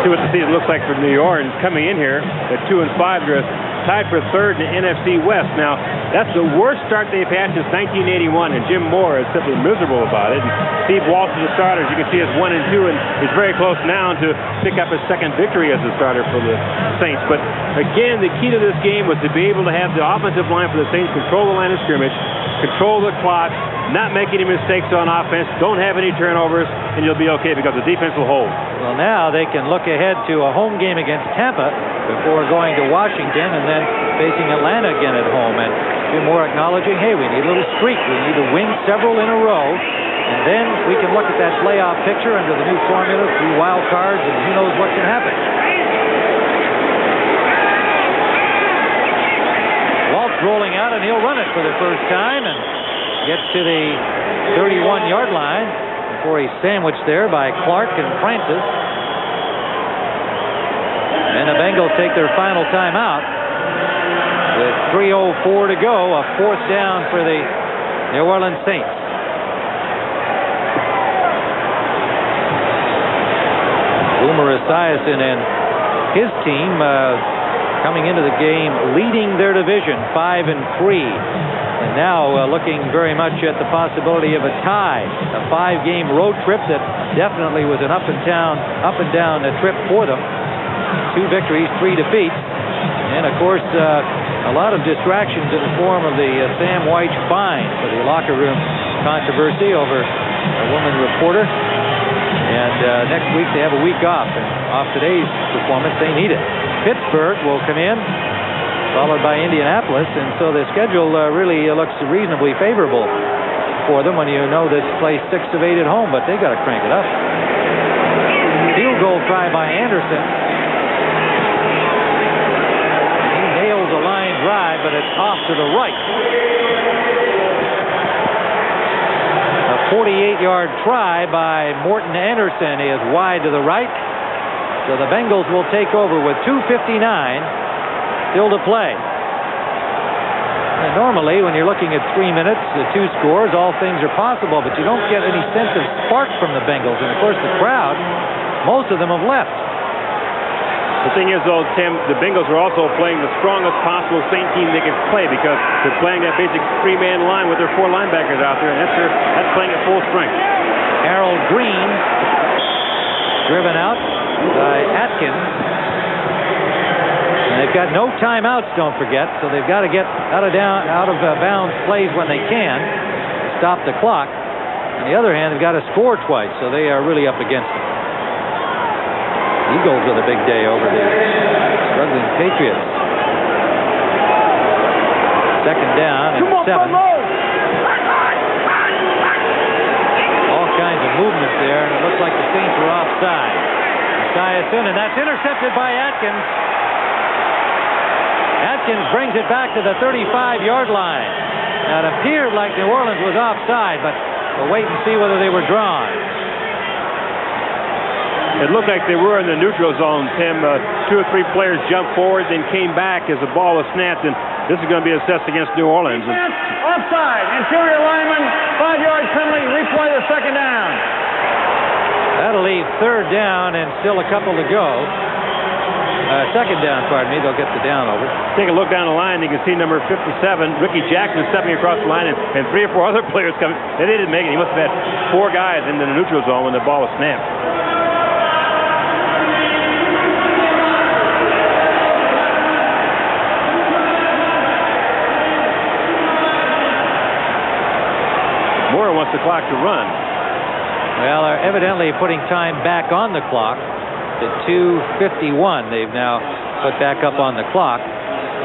See what the season looks like for New Orleans coming in here at 2-5. They're tied for 3rd in the NFC West. Now, that's the worst start they've had since 1981, and Jim Moore is simply miserable about it. And Steve Walsh is the starter. As you can see, it's 1-2, and he's very close now to pick up his 2nd victory as the starter for the Saints. But again, the key to this game was to be able to have the offensive line for the Saints control the line of scrimmage, control the clock, not make any mistakes on offense, don't have any turnovers, and you'll be okay because the defense will hold. Well, now they can look ahead to a home game against Tampa before going to Washington and then facing Atlanta again at home. And Jim Moore acknowledging, hey, we need a little streak. We need to win several in a row And then we can look at that playoff picture under the new formula, 3 wild cards, and who knows what can happen. Walt's rolling out, and he'll run it for the first time and gets to the 31-yard line before he's sandwiched there by Clark and Francis. And the Bengals take their final timeout with 3:04 to go, a 4th down for the New Orleans Saints. Boomer Esiason and his team coming into the game leading their division 5-3, and now looking very much at the possibility of a tie, a 5-game road trip that definitely was an up and down trip for them. 2 victories, 3 defeats, and of course a lot of distractions in the form of the Sam White fine for the locker room controversy over a woman reporter. And next week they have a week off, and off today's performance they need it. Pittsburgh will come in, followed by Indianapolis, and so the schedule really looks reasonably favorable for them when you know this plays 6 of 8 at home, but they got to crank it up. Field goal try by Anderson. He nails a line drive, but it's off to the right. A 48-yard try by Morton Anderson is wide to the right. So the Bengals will take over with 2:59 still to play. And normally, when you're looking at 3 minutes, 2 scores, all things are possible, but you don't get any sense of spark from the Bengals. And of course, the crowd, most of them have left. The thing is, though, Tim, the Bengals are also playing the strongest possible Saint team they can play, because they're playing that basic 3-man line with their 4 linebackers out there, and that's playing at full strength. Harold Green driven out by Atkins. And they've got no timeouts, don't forget, so they've got to get out of bounds plays when they can, stop the clock. On the other hand, they've got to score twice, so they are really up against it. Eagles with a big day over the struggling Patriots. 2nd down and 7. All kinds of movement there, and it looks like the Saints were offside. Esiason, and that's intercepted by Atkins. Atkins brings it back to the 35-yard line. Now, it appeared like New Orleans was offside, but we'll wait and see whether they were drawn. It looked like they were in the neutral zone, Tim. 2 or 3 players jumped forward, then came back as the ball was snapped, and this is going to be assessed against New Orleans. Offside. Interior lineman, 5-yard penalty. Replay the 2nd down. That'll leave 3rd down and still a couple to go. 2nd down, pardon me. They'll get the down over. Take a look down the line. You can see number 57, Ricky Jackson, stepping across the line, and 3 or 4 other players coming. They didn't make it. He must have had 4 guys in the neutral zone when the ball was snapped. Moore wants the clock to run. Well, they're evidently putting time back on the clock to 2:51. They've now put back up on the clock.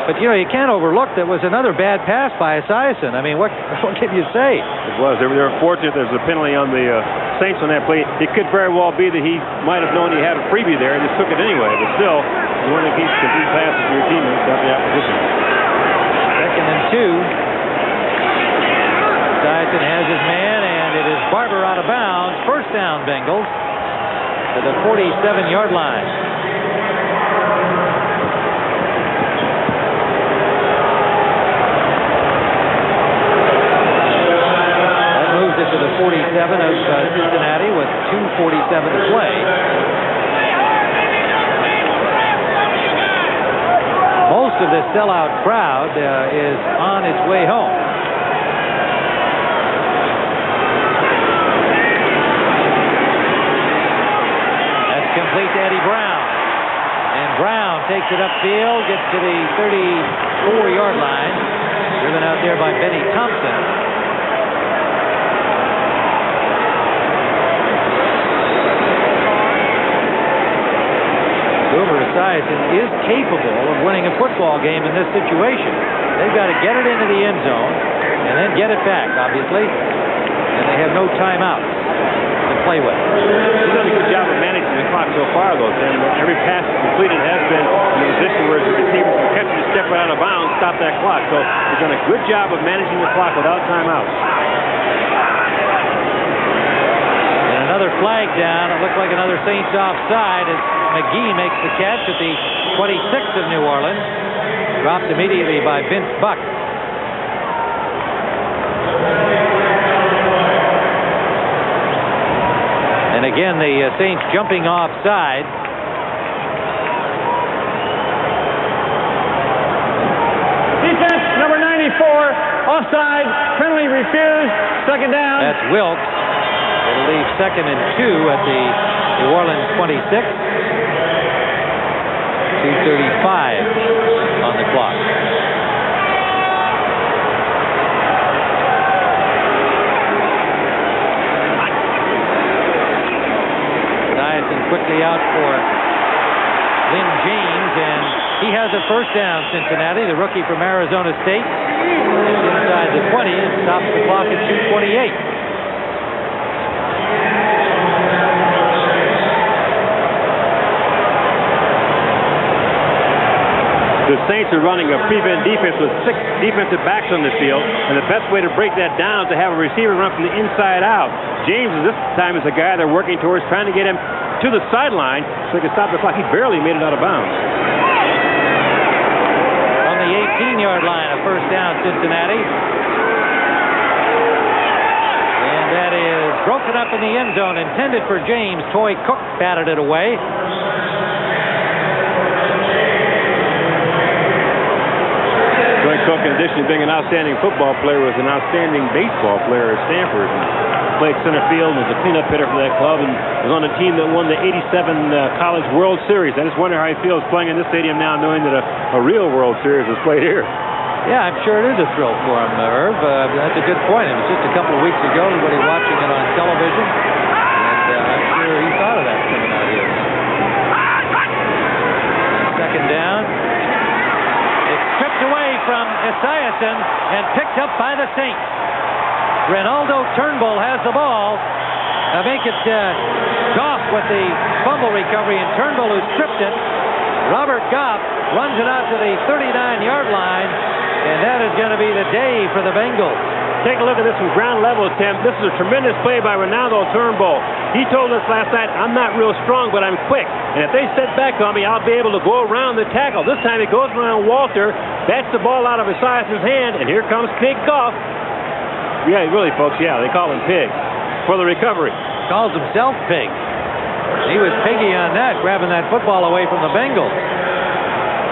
But, you know, you can't overlook that was another bad pass by Esiason. I mean, what can you say? It was. They were fortunate there's a penalty on the Saints on that play. It could very well be that he might have known he had a freebie there and just took it anyway. But still, you want to keep complete passes to your team without the opposition. 2nd and 2. Esiason has his man, and it is Barber out of bounds. 1st down, Bengals, to the 47-yard line. That moves it to the 47 of Cincinnati with 2:47 to play. Most of the sellout crowd is on its way home. Complete to Eddie Brown. And Brown takes it upfield, gets to the 34-yard line. Driven out there by Benny Thompson. Boomer Esiason is capable of winning a football game in this situation. They've got to get it into the end zone and then get it back, obviously. And and they have no timeouts to play with. He's done a good job of managing the clock so far, though, Tim. Every pass completed has been in a position where the receiver can catch it, step right out of bounds, stop that clock. So he's done a good job of managing the clock without timeouts. And another flag down. It looked like another Saints offside as McGee makes the catch at the 26th of New Orleans. Dropped immediately by Vince Buck. And again, the Saints jumping offside. Defense, number 94, offside, penalty refused, second down. That's Wilkes. It'll leave 2nd and 2 at the New Orleans 26. 2:35 on the clock. Quickly out for Lynn James, and he has a first down, Cincinnati, the rookie from Arizona State. It's inside the 20 and stops the clock at 2:28. The Saints are running a prevent defense with 6 defensive backs on the field, and the best way to break that down is to have a receiver run from the inside out. James, this time, is the guy they're working towards, trying to get him to the sideline so he can stop the clock. He barely made it out of bounds. On the 18-yard line, a first down, Cincinnati. And that is broken up in the end zone, intended for James. Toy Cook batted it away. Toy Cook, in addition to being an outstanding football player, was an outstanding baseball player at Stanford. Played center field, was a cleanup hitter for that club, and was on a team that won the '87 College World Series. I just wonder how he feels playing in this stadium now, knowing that a real World Series is played here. Yeah, I'm sure it is a thrill for him, Irv. That's a good point. It was just a couple of weeks ago, everybody watching it on television, and I'm sure he thought of that coming out here. Second down. It's stripped away from Esiason and picked up by the Saints. Ronaldo Turnbull has the ball. Now make it Goff with the fumble recovery, and Turnbull who stripped it. Robert Goff runs it out to the 39-yard line, and that is going to be the day for the Bengals. Take a look at this from ground level, Tim. This is a tremendous play by Ronaldo Turnbull. He told us last night, I'm not real strong, but I'm quick. And if they set back on me, I'll be able to go around the tackle. This time he goes around Walter, bats the ball out of Esiason's hand, and here comes Pig Goff. Yeah, really, folks, yeah, they call him Pig for the recovery. Calls himself Pig. He was piggy on that, grabbing that football away from the Bengals.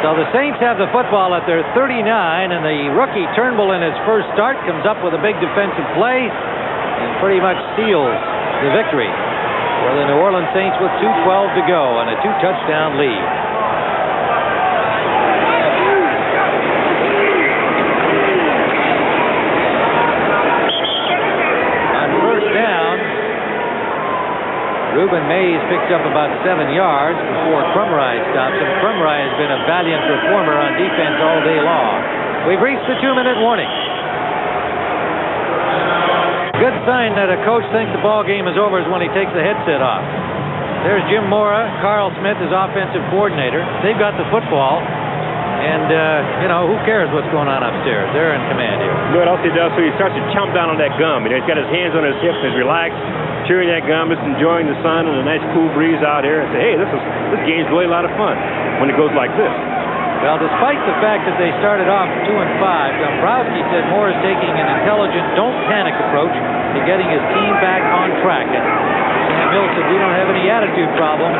So the Saints have the football at their 39, and the rookie Turnbull in his first start comes up with a big defensive play and pretty much seals the victory for the New Orleans Saints with 2:12 to go and a 2-touchdown lead. Reuben Mays picks up about 7 yards before Crumrye stops him. Crumrye has been a valiant performer on defense all day long. We've reached the 2-minute warning. Good sign that a coach thinks the ball game is over is when he takes the headset off. There's Jim Mora. Carl Smith is offensive coordinator. They've got the football. And, who cares what's going on upstairs? They're in command here. You know what else he does? So he starts to chomp down on that gum. He's got his hands on his hips and he's relaxed, chewing that gum, just enjoying the sun and a nice cool breeze out here. And say, hey, this game's really a lot of fun when it goes like this. Well, despite the fact that they started off 2-5, Dombrowski said Moore is taking an intelligent, don't panic approach to getting his team back on track. And Sam Hill said, we don't have any attitude problem.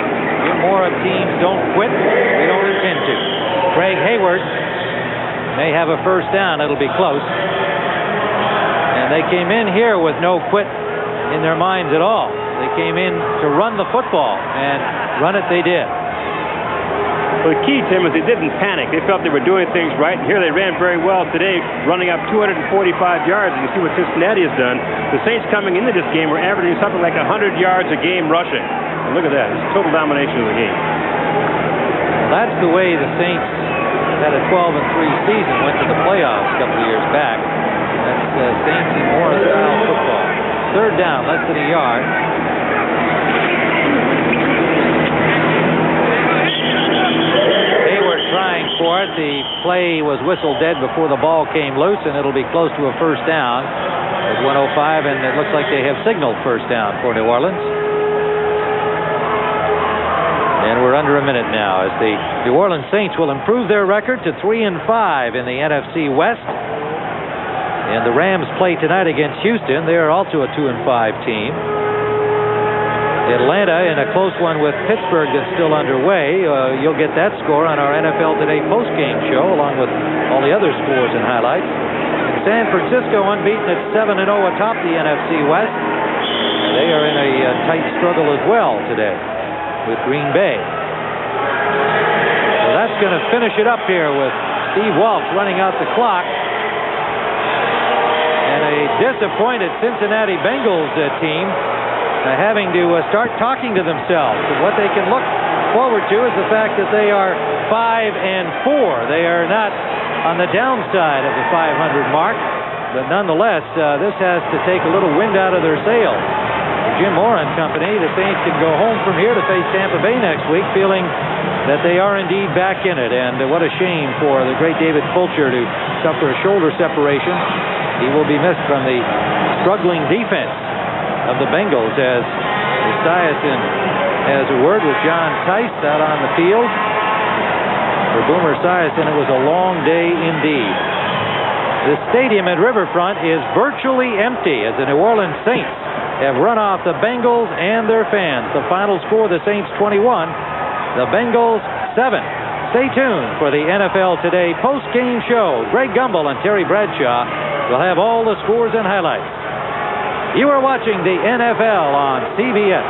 Jim Moore of teams don't quit. We don't intend to. Greg Hayward may have a first down. It'll be close. And they came in here with no quit in their minds at all. They came in to run the football, and run it they did. Well, the key, Tim, is they didn't panic. They felt they were doing things right, and here they ran very well today, running up 245 yards. You can see what Cincinnati has done. The Saints coming into this game were averaging something like 100 yards a game rushing. And look at that. It's total domination of the game. Well, that's the way the Saints had a 12-3 season, went to the playoffs a couple of years back. That's Saints and Moore style football. third down, less than a yard. Hayward trying for it. The play was whistled dead before the ball came loose, and it'll be close to a first down. With 1:05, and it looks like they have signaled first down for New Orleans. And we're under a minute now as the New Orleans Saints will improve their record to 3-5 in the NFC West. And the Rams play tonight against Houston. They are also a 2-5 team. Atlanta in a close one with Pittsburgh that's still underway. You'll get that score on our NFL Today postgame show, along with all the other scores and highlights. And San Francisco unbeaten at 7-0 atop the NFC West. They are in a tight struggle as well today with Green Bay. So that's going to finish it up here with Steve Walsh running out the clock. And a disappointed Cincinnati Bengals team having to start talking to themselves. And what they can look forward to is the fact that they are 5-4. They are not on the downside of the 500 mark. But nonetheless, this has to take a little wind out of their sails. Jim Moore and company, the Saints can go home from here to face Tampa Bay next week, feeling that they are indeed back in it. And what a shame for the great David Fulcher to suffer a shoulder separation. He will be missed from the struggling defense of the Bengals, as Esiason has a word with John Tice out on the field. For Boomer Esiason, it was a long day indeed. The stadium at Riverfront is virtually empty as the New Orleans Saints have run off the Bengals and their fans. The final score, the Saints 21, the Bengals 7. Stay tuned for the NFL Today post-game show. Greg Gumbel and Terry Bradshaw will have all the scores and highlights. You are watching the NFL on CBS.